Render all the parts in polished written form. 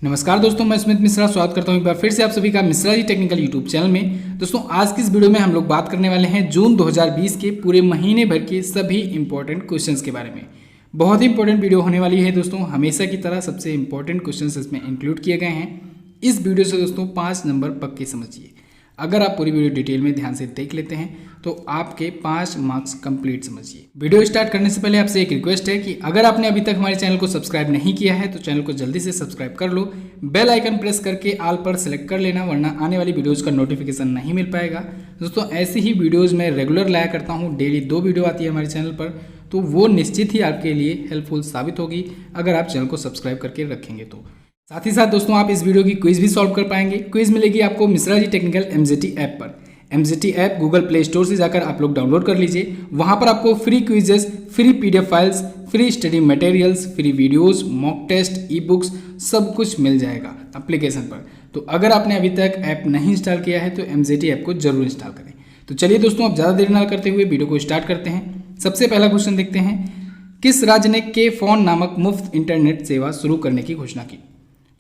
नमस्कार दोस्तों, मैं स्मित मिश्रा स्वागत करता हूं एक बार फिर से आप सभी का Mishra ji technical YouTube channel में। दोस्तों आज की इस वीडियो में हम लोग बात करने वाले हैं जून 2020 के पूरे महीने भर के सभी इंपॉर्टेंट क्वेश्चंस के बारे में। बहुत ही इंपॉर्टेंट वीडियो होने वाली है दोस्तों, हमेशा की तरह सबसे इंपॉर्टेंट क्वेश्चंस इसमें इंक्लूड किए गए हैं। इस वीडियो से दोस्तों 5 नंबर पक्के समझिए। अगर आप पूरी वीडियो डिटेल में ध्यान से देख लेते हैं तो आपके 5 मार्क्स कंप्लीट समझिए। वीडियो स्टार्ट करने से पहले आपसे एक रिक्वेस्ट है कि अगर आपने अभी तक हमारे चैनल को सब्सक्राइब नहीं किया है तो चैनल को जल्दी से सब्सक्राइब कर लो, बेल आइकन प्रेस करके ऑल पर सेलेक्ट कर लेना, वरना आने वाली वीडियोज़ का नोटिफिकेशन नहीं मिल पाएगा। दोस्तों ऐसी ही वीडियोज़ मैं रेगुलर लाया करता हूँ, डेली 2 वीडियो आती है हमारे चैनल पर, तो वो निश्चित ही आपके लिए हेल्पफुल साबित होगी अगर आप चैनल को सब्सक्राइब करके रखेंगे तो। साथ ही साथ दोस्तों आप इस वीडियो की क्विज भी सॉल्व कर पाएंगे। क्विज मिलेगी आपको Mishra ji technical MGT app पर। MGT app Google play store से जाकर आप लोग डाउनलोड कर लीजिए। वहां पर आपको free quizzes, free PDF files, free study materials, free videos, mock test, e books सब कुछ मिल जाएगा एप्लीकेशन पर। तो अगर आपने अभी तक ऐप नहीं इंस्टॉल किया है तो एमजीटी ऐप को जरूर इंस्टॉल करें। तो चलिए दोस्तों अब ज़्यादा देर ना करते हुए वीडियो को स्टार्ट करते हैं। सबसे पहला क्वेश्चन देखते हैं, किस राज्य ने के फोन नामक मुफ्त इंटरनेट सेवा शुरू करने की घोषणा की?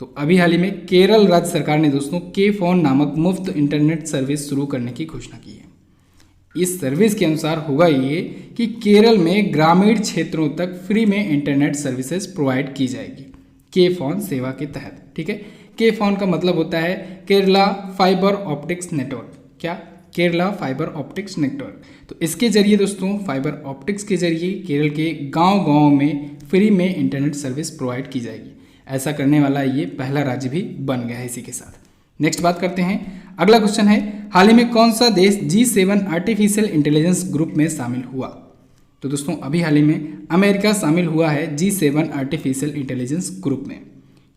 तो अभी हाल ही में केरल राज्य सरकार ने दोस्तों के फोन नामक मुफ्त इंटरनेट सर्विस शुरू करने की घोषणा की है। इस सर्विस के अनुसार होगा ये कि केरल में ग्रामीण क्षेत्रों तक फ्री में इंटरनेट सर्विसेज प्रोवाइड की जाएगी के फोन सेवा के तहत। ठीक है, के फोन का मतलब होता है केरला फाइबर ऑप्टिक्स नेटवर्क। क्या? Kerala fibre optics network. तो इसके जरिए दोस्तों फाइबर ऑप्टिक्स के जरिए केरल के गांव-गांव में फ्री में इंटरनेट सर्विस प्रोवाइड की जाएगी। ऐसा करने वाला ये पहला राज्य भी बन गया है इसी के साथ। नेक्स्ट बात करते हैं, अगला क्वेश्चन है, हाल ही में कौन सा देश G7 आर्टिफिशियल इंटेलिजेंस ग्रुप में शामिल हुआ? तो दोस्तों अभी हाल ही में अमेरिका शामिल हुआ है G7 आर्टिफिशियल इंटेलिजेंस ग्रुप में।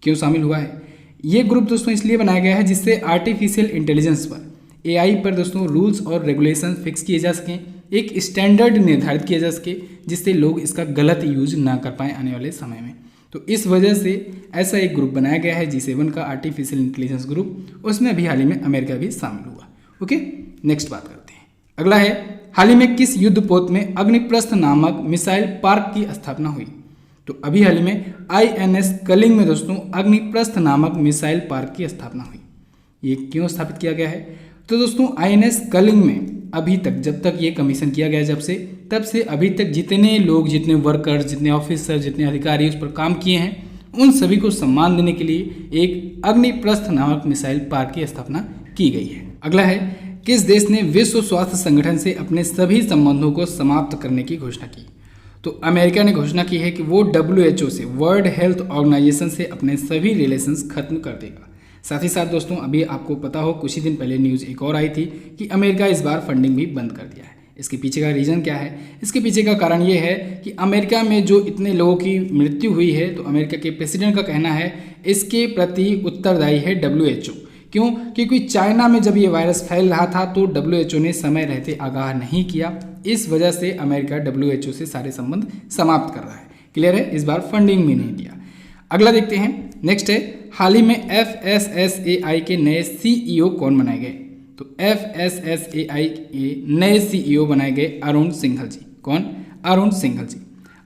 क्यों शामिल हुआ है? ये ग्रुप दोस्तों इसलिए बनाया गया है जिससे आर्टिफिशियल इंटेलिजेंस पर, AI पर दोस्तों रूल्स और रेगुलेशन फिक्स किए जा सकें, एक स्टैंडर्ड निर्धारित किया जा सके जिससे लोग इसका गलत यूज ना कर पाएँ आने वाले समय में। तो इस वजह से ऐसा एक ग्रुप बनाया गया है G7 का आर्टिफिशियल इंटेलिजेंस ग्रुप, उसमें अभी हाल ही में अमेरिका भी शामिल हुआ। ओके, नेक्स्ट बात करते हैं। अगला है, हाल ही में किस युद्धपोत में अग्निप्रस्थ नामक मिसाइल पार्क की स्थापना हुई? तो अभी हाल ही में INS कलिंग में दोस्तों अग्निप्रस्थ नामक मिसाइल पार्क की स्थापना हुई। ये क्यों स्थापित किया गया है? तो दोस्तों INS कलिंग में अभी तक, जब तक ये कमीशन किया गया तब से अभी तक जितने लोग, जितने वर्कर्स, जितने ऑफिसर, जितने अधिकारी उस पर काम किए हैं, उन सभी को सम्मान देने के लिए एक अग्निप्रस्थ नामक मिसाइल पार्क की स्थापना की गई है। अगला है, किस देश ने विश्व स्वास्थ्य संगठन से अपने सभी संबंधों को समाप्त करने की घोषणा की? तो अमेरिका ने घोषणा की है कि वो WHO से, वर्ल्ड हेल्थ ऑर्गेनाइजेशन से अपने सभी रिलेशंस खत्म कर देगा। साथ ही साथ दोस्तों अभी आपको पता हो, कुछ ही दिन पहले न्यूज़ एक और आई थी कि अमेरिका इस बार फंडिंग भी बंद कर दिया है। इसके पीछे का रीज़न क्या है? इसके पीछे का कारण ये है कि अमेरिका में जो इतने लोगों की मृत्यु हुई है, तो अमेरिका के प्रेसिडेंट का कहना है इसके प्रति उत्तरदायी है WHO। क्यों? क्योंकि चाइना में जब ये वायरस फैल रहा था तो WHO ने समय रहते आगाह नहीं किया। इस वजह से अमेरिका WHO से सारे संबंध समाप्त कर रहा है। क्लियर है? इस बार फंडिंग भी नहीं दिया। अगला देखते हैं, नेक्स्ट है, हाल ही में FSSAI के नए CEO कौन बनाए गए? तो FSSAI के नए CEO बनाए गए अरुण सिंघल जी। कौन? अरुण सिंघल जी।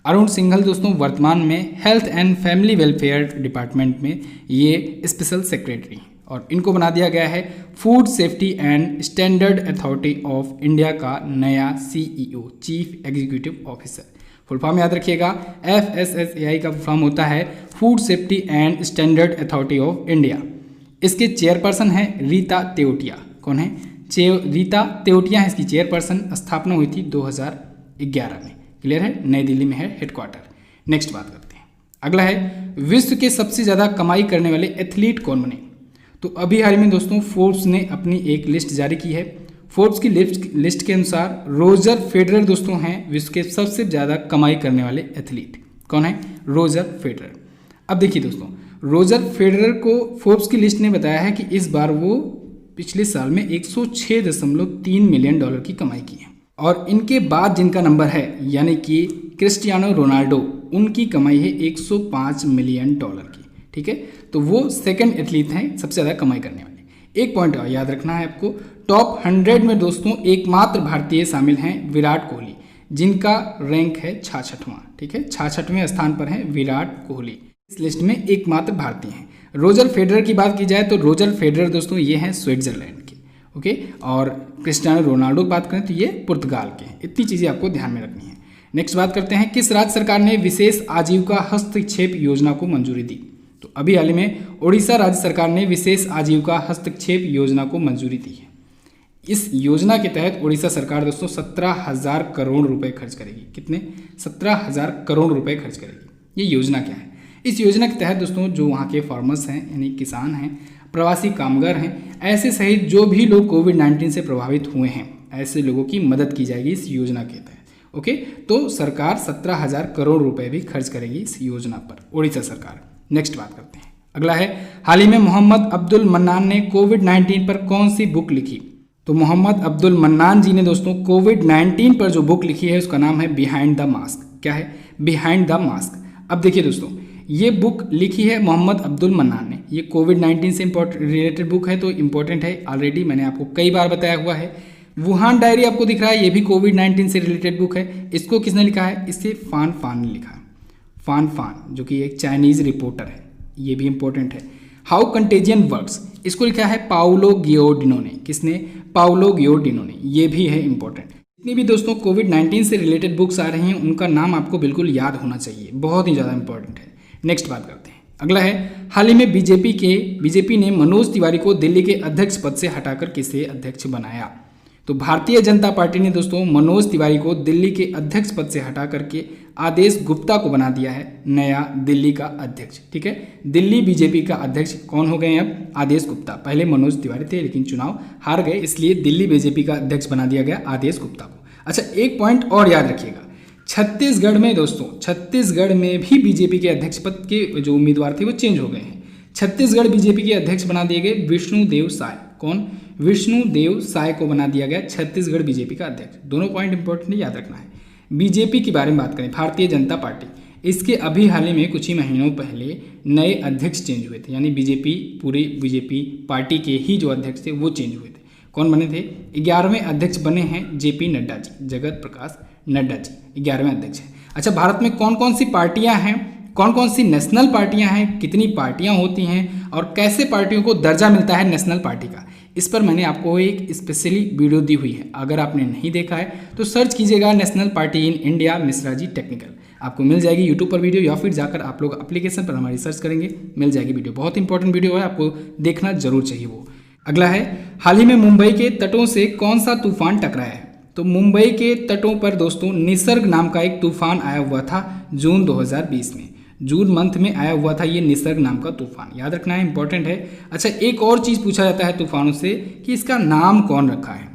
अरुण सिंघल दोस्तों वर्तमान में health and family welfare department में ये स्पेशल सेक्रेटरी हैं और इनको बना दिया गया है food safety and standard authority of India का नया CEO, chief executive officer. Full form याद रखिएगा, FSSAI का फॉर्म होता है food safety and standard authority of India. इसके चेयरपर्सन है रीता तेवतिया। कौन है? रीता तेवतिया है इसकी चेयरपर्सन। स्थापना हुई थी 2011 में। क्लियर है? नई दिल्ली में है हेडक्वार्टर। नेक्स्ट बात करते हैं, अगला है, विश्व के सबसे ज़्यादा कमाई करने वाले एथलीट कौन बने? तो अभी हाल में दोस्तों फोर्ब्स ने अपनी एक लिस्ट जारी की है। फोर्ब्स की लिस्ट के अनुसार रोजर फेडरर दोस्तों हैं विश्व के सबसे ज़्यादा कमाई करने वाले एथलीट। कौन है? Roger Federer. अब देखिए दोस्तों, रोजर फेडरर को फोर्ब्स की लिस्ट ने बताया है कि इस बार वो पिछले साल में 106.3 मिलियन डॉलर की कमाई की है और इनके बाद जिनका नंबर है यानी कि क्रिस्टियानो रोनाल्डो, उनकी कमाई है 105 मिलियन डॉलर की। ठीक है, तो वो सेकंड एथलीट हैं सबसे ज़्यादा कमाई करने वाले। एक पॉइंट और याद रखना है आपको, टॉप 100 में दोस्तों एकमात्र भारतीय शामिल हैं विराट कोहली, जिनका रैंक है 66वां। ठीक है, 66वें स्थान पर है विराट कोहली। इस लिस्ट में एकमात्र भारतीय हैं। रोजर फेडरर की बात की जाए तो रोजर फेडरर दोस्तों ये हैं स्विट्जरलैंड के, ओके। और क्रिस्टियानो रोनाल्डो की बात करें तो ये पुर्तगाल के हैं। इतनी चीज़ें आपको ध्यान में रखनी है। नेक्स्ट बात करते हैं, किस राज्य सरकार ने विशेष आजीविका हस्तक्षेप योजना को मंजूरी दी? तो अभी हाल ही में उड़ीसा राज्य सरकार ने विशेष आजीविका हस्तक्षेप योजना को मंजूरी दी है। इस योजना के तहत उड़ीसा सरकार दोस्तों 17,000 करोड़ रुपए खर्च करेगी। कितने? 17,000 करोड़ रुपए खर्च करेगी। ये योजना क्या है? इस योजना के तहत दोस्तों जो वहाँ के फार्मर्स हैं यानी किसान हैं, प्रवासी कामगार हैं, ऐसे सहित जो भी लोग कोविड-19 से प्रभावित हुए हैं, ऐसे लोगों की मदद की जाएगी इस योजना के तहत, ओके। तो सरकार 17,000 करोड़ रुपए भी खर्च करेगी इस योजना पर, उड़ीसा सरकार। नेक्स्ट बात करते हैं, अगला है, हाल ही में मोहम्मद अब्दुल मन्नान ने कोविड-19 पर कौन सी बुक लिखी? तो मोहम्मद अब्दुल मन्नान जी ने दोस्तों कोविड-19 पर जो बुक लिखी है उसका नाम है बिहाइंड द मास्क। क्या है? Behind the mask. अब देखिए दोस्तों, ये बुक लिखी है मोहम्मद अब्दुल मन्नान ने। ये कोविड-19 से रिलेटेड बुक है तो इम्पोर्टेंट है, ऑलरेडी मैंने आपको कई बार बताया हुआ है। वुहान डायरी आपको दिख रहा है, ये भी कोविड-19 से रिलेटेड बुक है। इसको किसने लिखा है? इसे फान फान ने लिखा है। फान फान जो कि एक चाइनीज रिपोर्टर है, ये भी इंपॉर्टेंट है। हाउ कंटेजियन वर्क्स, इसको लिखा है पाउलो गियोर्डिनो ने। किसने? पाउलो गियोर्डिनो ने। ये भी है इंपॉर्टेंट। जितनी भी दोस्तों कोविड-19 से रिलेटेड बुक्स आ रही हैं उनका नाम आपको बिल्कुल याद होना चाहिए, बहुत ही ज़्यादा इंपॉर्टेंट है। नेक्स्ट बात करते हैं, अगला है, हाल ही में बीजेपी ने मनोज तिवारी को दिल्ली के अध्यक्ष पद से हटाकर किसे अध्यक्ष बनाया? तो भारतीय जनता पार्टी ने दोस्तों मनोज तिवारी को दिल्ली के अध्यक्ष पद से हटा करके आदेश गुप्ता को बना दिया है नया दिल्ली का अध्यक्ष। ठीक है, दिल्ली बीजेपी का अध्यक्ष कौन हो गए हैं अब? आदेश गुप्ता। पहले मनोज तिवारी थे लेकिन चुनाव हार गए, इसलिए दिल्ली बीजेपी का अध्यक्ष बना दिया गया आदेश गुप्ता को। अच्छा, एक पॉइंट और याद रखिएगा, छत्तीसगढ़ में दोस्तों, छत्तीसगढ़ में भी बीजेपी के अध्यक्ष पद के जो उम्मीदवार थे वो चेंज हो गए हैं। छत्तीसगढ़ बीजेपी के अध्यक्ष बना दिए गए विष्णुदेव साय। कौन? विष्णुदेव साय को बना दिया गया छत्तीसगढ़ बीजेपी का अध्यक्ष। दोनों पॉइंट इंपॉर्टेंट याद रखना है। बीजेपी के बारे में बात करें, भारतीय जनता पार्टी, इसके अभी हाल ही में कुछ ही महीनों पहले नए अध्यक्ष चेंज हुए थे, यानी पूरी बीजेपी पार्टी के ही जो अध्यक्ष थे वो चेंज हुए थे। कौन बने थे? 11वें अध्यक्ष बने हैं जेपी नड्डा जी, जगत प्रकाश नड्डा जी 11वें अध्यक्ष हैं। अच्छा, भारत में कौन कौन सी पार्टियां हैं, कौन कौन सी नेशनल पार्टियां हैं, कितनी पार्टियां होती हैं और कैसे पार्टियों को दर्जा मिलता है नेशनल पार्टी का, इस पर मैंने आपको एक स्पेशली वीडियो दी हुई है। अगर आपने नहीं देखा है तो सर्च कीजिएगा national party in India Mishra ji technical, आपको मिल जाएगी यूट्यूब पर वीडियो, या फिर जाकर आप लोग एप्लीकेशन पर हमारी सर्च करेंगे, मिल जाएगी वीडियो। बहुत इंपॉर्टेंट वीडियो है, आपको देखना जरूर चाहिए वो। अगला है, हाल ही में मुंबई के तटों से कौन सा तूफान टकराया है? तो मुंबई के तटों पर दोस्तों निसर्ग नाम का एक तूफान आया हुआ था जून 2020 में, जून मंथ में आया हुआ था ये निसर्ग नाम का तूफान, याद रखना है, इंपॉर्टेंट है। अच्छा, एक और चीज़ पूछा जाता है तूफानों से कि इसका नाम कौन रखा है?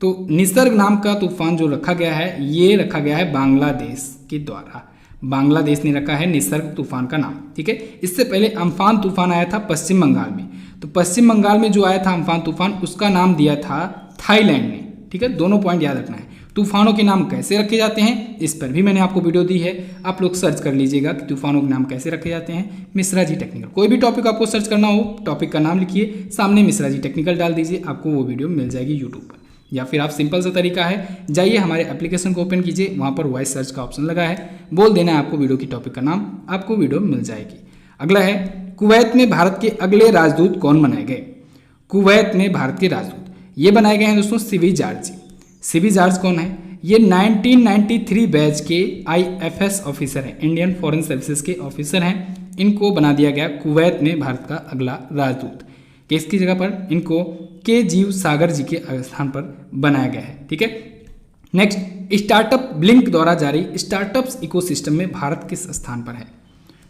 तो निसर्ग नाम का तूफान जो रखा गया है ये रखा गया है बांग्लादेश के द्वारा, बांग्लादेश ने रखा है निसर्ग तूफान का नाम। ठीक है, इससे पहले अम्फान तूफान आया था पश्चिम बंगाल में, तो पश्चिम बंगाल में जो आया था अम्फान तूफान उसका नाम दिया था थाईलैंड ने। ठीक है, दोनों पॉइंट याद रखना है। तूफानों के नाम कैसे रखे जाते हैं इस पर भी मैंने आपको वीडियो दी है, आप लोग सर्च कर लीजिएगा कि तूफानों के नाम कैसे रखे जाते हैं, मिश्रा जी टेक्निकल। कोई भी टॉपिक आपको सर्च करना हो, टॉपिक का नाम लिखिए, सामने मिश्रा जी टेक्निकल डाल दीजिए, आपको वो वीडियो मिल जाएगी यूट्यूब पर। या फिर आप सिंपल सा तरीका है, जाइए हमारे एप्लीकेशन को ओपन कीजिए, वहाँ पर वॉइस सर्च का ऑप्शन लगा है, बोल देना है आपको वीडियो की टॉपिक का नाम, आपको वीडियो मिल जाएगी। अगला है, कुवैत में भारत के अगले राजदूत कौन बनाए गए? कुवैत में भारत के राजदूत ये बनाए गए हैं दोस्तों सिवी जॉर्ज जी। सिवी जॉर्ज कौन है? ये 1993 बैच के IFS ऑफिसर हैं, इंडियन फॉरेन सर्विसेज के ऑफिसर हैं। इनको बना दिया गया कुवैत में भारत का अगला राजदूत। किसकी जगह पर? इनको के जीव सागर जी के स्थान पर बनाया गया है। ठीक है, नेक्स्ट, स्टार्टअप ब्लिंक द्वारा जारी स्टार्टअप्स इकोसिस्टम में भारत किस स्थान पर है?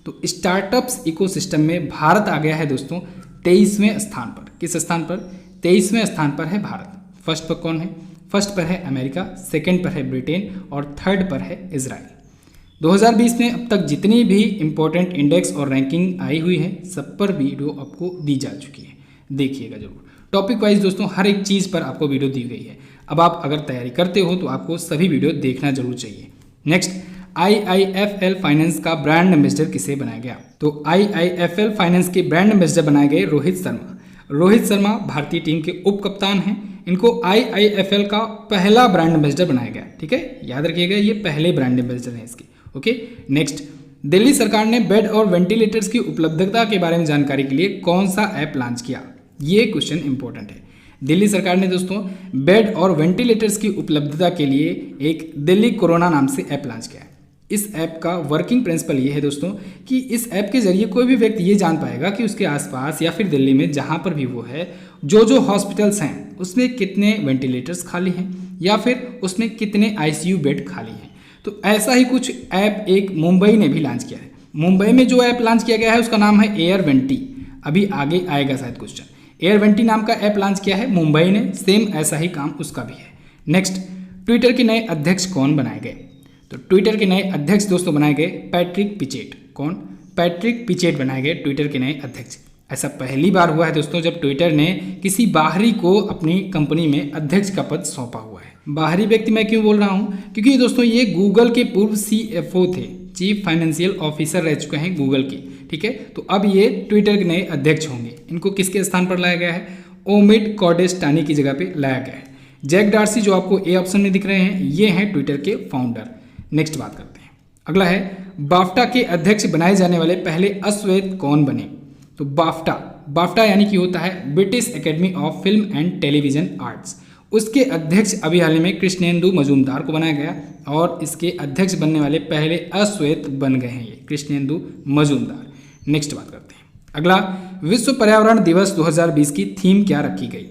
तो स्टार्टअप्स इकोसिस्टम में भारत आ गया है दोस्तों 23वें स्थान पर। किस स्थान पर? 23वें स्थान पर है भारत। फर्स्ट पर कौन है? फर्स्ट पर है अमेरिका, सेकंड पर है ब्रिटेन और थर्ड पर है इजराइल। 2020 में अब तक जितनी भी इंपॉर्टेंट इंडेक्स और रैंकिंग आई हुई है सब पर वीडियो आपको दी जा चुकी है, देखिएगा जरूर। टॉपिक वाइज दोस्तों हर एक चीज़ पर आपको वीडियो दी गई है। अब आप अगर तैयारी करते हो तो आपको सभी वीडियो देखना जरूर चाहिए। नेक्स्ट, IIFL फाइनेंस का ब्रांड एम्बेसडर किसे बनाया गया? तो IIFL फाइनेंस के ब्रांड एम्बेसडर बनाए गए रोहित शर्मा। रोहित शर्मा भारतीय टीम के उप कप्तान हैं, इनको IIFL का पहला ब्रांड एम्बेसडर बनाया गया। ठीक है, याद रखिएगा ये पहले ब्रांड एम्बेसडर हैं इसके। ओके, नेक्स्ट, दिल्ली सरकार ने बेड और वेंटिलेटर्स की उपलब्धता के बारे में जानकारी के लिए कौन सा ऐप लॉन्च किया? ये क्वेश्चन इंपॉर्टेंट है। दिल्ली सरकार ने दोस्तों बेड और वेंटिलेटर्स की उपलब्धता के लिए एक दिल्ली कोरोना नाम से ऐप लॉन्च किया है। इस ऐप का वर्किंग प्रिंसिपल ये है दोस्तों कि इस ऐप के जरिए कोई भी व्यक्ति ये जान पाएगा कि उसके आसपास या फिर दिल्ली में जहाँ पर भी वो है, जो हॉस्पिटल्स हैं उसमें कितने वेंटिलेटर्स खाली हैं या फिर उसमें कितने आईसीयू बेड खाली हैं। तो ऐसा ही कुछ ऐप एक मुंबई ने भी लॉन्च किया है। मुंबई में जो ऐप लॉन्च किया गया है उसका नाम है एयर वेंटी। अभी आगे आएगा शायद क्वेश्चन। एयर वेंटी नाम का ऐप लॉन्च किया है मुंबई ने, सेम ऐसा ही काम उसका भी है। नेक्स्ट, ट्विटर के नए अध्यक्ष कौन बनाए गए? तो ट्विटर के नए अध्यक्ष दोस्तों बनाए गए पैट्रिक पिचेट। कौन? पैट्रिक पिचेट बनाए गए ट्विटर के नए अध्यक्ष। ऐसा पहली बार हुआ है दोस्तों जब ट्विटर ने किसी बाहरी को अपनी कंपनी में अध्यक्ष का पद सौंपा हुआ है। बाहरी व्यक्ति मैं क्यों बोल रहा हूँ? क्योंकि दोस्तों ये गूगल के पूर्व CFO थे, चीफ फाइनेंशियल ऑफिसर रह चुके हैं गूगल के। ठीक है, तो अब ये ट्विटर के नए अध्यक्ष होंगे। इनको किसके स्थान पर लाया गया है? ओमिड कॉर्डेस्टानी की जगह पे लाया गया है। जैक डार्सी जो आपको ए ऑप्शन में दिख रहे हैं ये हैं ट्विटर के फाउंडर। नेक्स्ट बात करते हैं। अगला है बाफ्टा के अध्यक्ष बनाए जाने वाले पहले अश्वेत कौन बने? तो बाफ्टा यानी कि होता है British academy of film and television arts. उसके अध्यक्ष अभी हाल ही में कृष्णेंदु मजूमदार को बनाया गया और इसके अध्यक्ष बनने वाले पहले अश्वेत बन गए हैं ये कृष्णेंदु मजूमदार। नेक्स्ट बात करते हैं। अगला, विश्व पर्यावरण दिवस 2020 की थीम क्या रखी गई?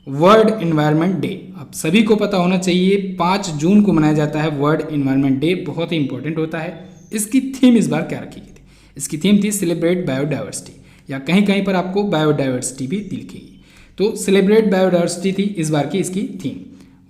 World environment day. अब सभी को पता होना चाहिए 5 जून को मनाया जाता है वर्ल्ड एनवायरनमेंट डे, बहुत ही इंपॉर्टेंट होता है। इसकी थीम इस बार क्या रखी गई थी? इसकी थीम थी सेलिब्रेट बायोडाइवर्सिटी, या कहीं कहीं पर आपको बायोडाइवर्सिटी भी दिखेगी। तो सेलिब्रेट बायोडाइवर्सिटी थी इस बार की इसकी थीम,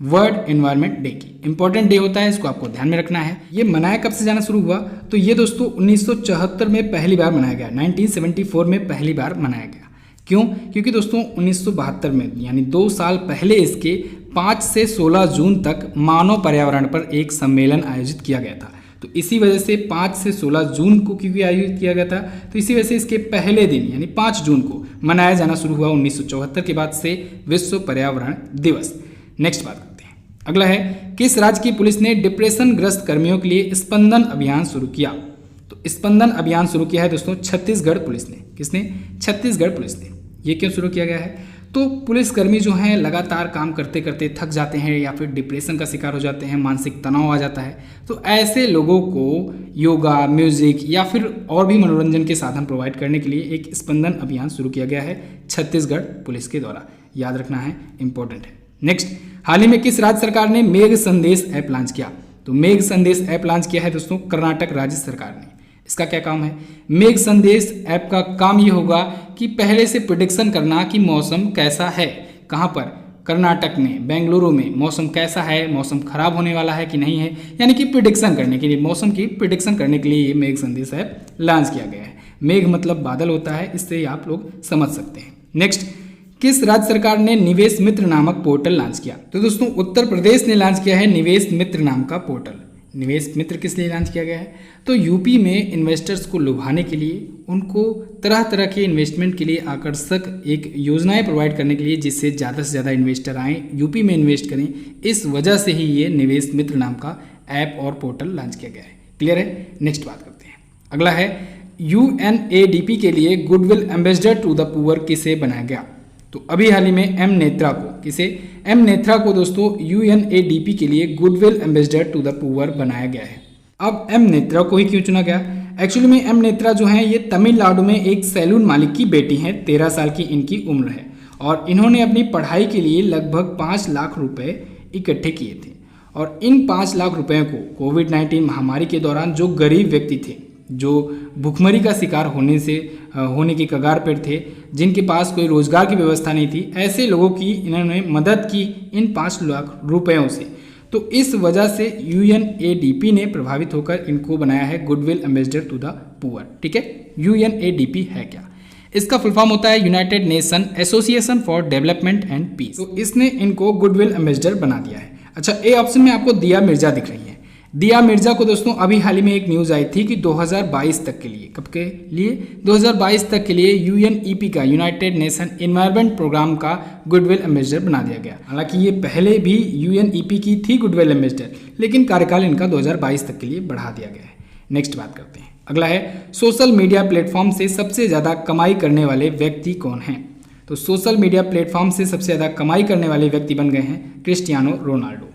वर्ल्ड एनवायरनमेंट डे की। इंपॉर्टेंट डे होता है, इसको आपको ध्यान में रखना है। ये मनाया कब से जाना शुरू हुआ? तो ये दोस्तों 1974 में पहली बार मनाया गया, 1974 में पहली बार मनाया गया। क्यों? क्योंकि दोस्तों 1972 में यानी 2 साल पहले इसके 5 से 16 जून तक मानव पर्यावरण पर एक सम्मेलन आयोजित किया गया था। तो इसी वजह से 5 से 16 जून को क्योंकि आयोजित किया गया था, तो इसी वजह से इसके पहले दिन यानी 5 जून को मनाया जाना शुरू हुआ 1974 के बाद से विश्व पर्यावरण दिवस। नेक्स्ट बात करते हैं। अगला है, किस राज्य की पुलिस ने डिप्रेशन ग्रस्त कर्मियों के लिए स्पंदन अभियान शुरू किया? तो स्पंदन अभियान शुरू किया है दोस्तों छत्तीसगढ़ पुलिस ने। किसने? छत्तीसगढ़ पुलिस ने। ये क्यों शुरू किया गया है? तो पुलिसकर्मी जो हैं लगातार काम करते करते थक जाते हैं या फिर डिप्रेशन का शिकार हो जाते हैं, मानसिक तनाव आ जाता है। तो ऐसे लोगों को योगा, म्यूजिक या फिर और भी मनोरंजन के साधन प्रोवाइड करने के लिए एक स्पंदन अभियान शुरू किया गया है छत्तीसगढ़ पुलिस के द्वारा। याद रखना है, इंपॉर्टेंट है। नेक्स्ट, हाल ही में किस राज्य सरकार ने मेघ संदेश ऐप लॉन्च किया? तो मेघ संदेश ऐप लॉन्च किया है दोस्तों कर्नाटक राज्य सरकार ने। इसका क्या काम है? मेघ संदेश ऐप का काम ये होगा कि पहले से प्रिडिक्शन करना कि मौसम कैसा है। कहाँ पर? कर्नाटक में, बेंगलुरु में मौसम कैसा है, मौसम खराब होने वाला है कि नहीं है, यानी कि प्रिडिक्शन करने के लिए, मौसम की प्रिडिक्शन करने के लिए ये मेघ संदेश ऐप लॉन्च किया गया है। मेघ मतलब बादल होता है, इससे आप लोग समझ सकते हैं। नेक्स्ट, किस राज्य सरकार ने निवेश मित्र नामक पोर्टल लॉन्च किया? तो दोस्तों उत्तर प्रदेश ने लॉन्च किया है निवेश मित्र नाम का पोर्टल। निवेश मित्र किस लिए लॉन्च किया गया है? तो यूपी में इन्वेस्टर्स को लुभाने के लिए, उनको तरह तरह के इन्वेस्टमेंट के लिए आकर्षक एक योजनाएं प्रोवाइड करने के लिए, जिससे ज़्यादा से ज़्यादा इन्वेस्टर आएँ, यूपी में इन्वेस्ट करें। इस वजह से ही ये निवेश मित्र नाम का ऐप और पोर्टल लॉन्च किया गया है। क्लियर है? नेक्स्ट बात करते हैं। अगला है, UNADP के लिए goodwill ambassador to the poor किसे बनाया गया? तो अभी हाल ही में एम नेत्रा को, किसे? एम नेत्रा को दोस्तों UNADP के लिए goodwill ambassador to the poor बनाया गया है। अब एम नेत्रा को ही क्यों चुना गया? एक्चुअली में एम नेत्रा जो हैं ये तमिलनाडु में एक सैलून मालिक की बेटी हैं, 13 साल की इनकी उम्र है और इन्होंने अपनी पढ़ाई के लिए लगभग 5 लाख रुपए इकट्ठे किए थे। और इन 5 लाख रुपए को कोविड-19 महामारी के दौरान जो गरीब व्यक्ति थे, जो भुखमरी का शिकार होने की कगार पर थे, जिनके पास कोई रोजगार की व्यवस्था नहीं थी, ऐसे लोगों की इन्होंने मदद की इन 5 लाख रुपयों से। तो इस वजह से UNADP ने प्रभावित होकर इनको बनाया है goodwill ambassador to the poor. ठीक है, UNADP है क्या? इसका फुल फॉर्म होता है united nation association for development and peace. तो इसने इनको गुडविल एम्बेसडर बना दिया है। अच्छा, ए ऑप्शन में आपको दिया मिर्जा दिख रही है। दिया मिर्जा को दोस्तों अभी हाल ही में एक न्यूज़ आई थी कि 2022 तक के लिए, कब के लिए? 2022 तक के लिए UNEP का, यूनाइटेड नेशन एनवायरनमेंट प्रोग्राम का गुडविल एम्बेसडर बना दिया गया। हालांकि ये पहले भी UNEP की थी गुडविल एम्बेसडर, लेकिन कार्यकाल इनका 2022 तक के लिए बढ़ा दिया गया है। नेक्स्ट बात करते हैं। अगला है सोशल मीडिया प्लेटफॉर्म से सबसे ज़्यादा कमाई करने वाले व्यक्ति कौन हैं? तो सोशल मीडिया प्लेटफॉर्म से सबसे ज़्यादा कमाई करने वाले व्यक्ति बन गए हैं क्रिस्टियानो रोनाल्डो।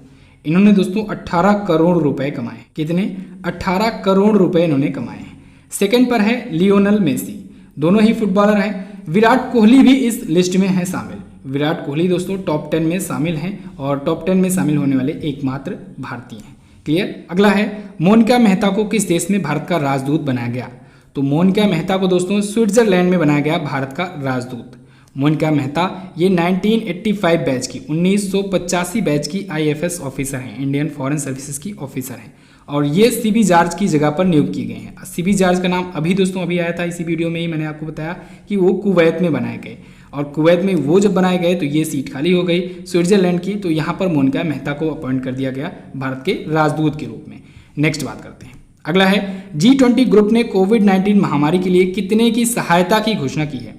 इन्होंने दोस्तों 18 करोड़ रुपए कमाए। कितने? 18 करोड़ रुपए इन्होंने कमाए हैं। सेकंड पर है लियोनेल मेसी, दोनों ही फुटबॉलर हैं। विराट कोहली भी इस लिस्ट में है शामिल। विराट कोहली दोस्तों टॉप 10 में शामिल हैं और टॉप 10 में शामिल होने वाले एकमात्र भारतीय हैं। क्लियर? अगला है मोनिका मेहता को किस देश में भारत का राजदूत बनाया गया? तो मोनिका मेहता को दोस्तों स्विट्जरलैंड में बनाया गया भारत का राजदूत। मोनिका मेहता ये 1985 बैच की 1985 बैच की आईएफएस ऑफिसर हैं, इंडियन फॉरेन सर्विसेज की ऑफिसर हैं और ये सीबी जॉर्ज की जगह पर नियुक्त किए गए हैं। सीबी जॉर्ज का नाम अभी आया था, इसी वीडियो में ही मैंने आपको बताया कि वो कुवैत में बनाए गए और कुवैत में वो जब बनाए गए तो ये सीट खाली हो गई स्विट्जरलैंड की, तो यहाँ पर मोनिका मेहता को अपॉइंट कर दिया गया भारत के राजदूत के रूप में। नेक्स्ट बात करते हैं। अगला है G20 ग्रुप ने कोविड-19 महामारी के लिए कितने की सहायता की घोषणा की है?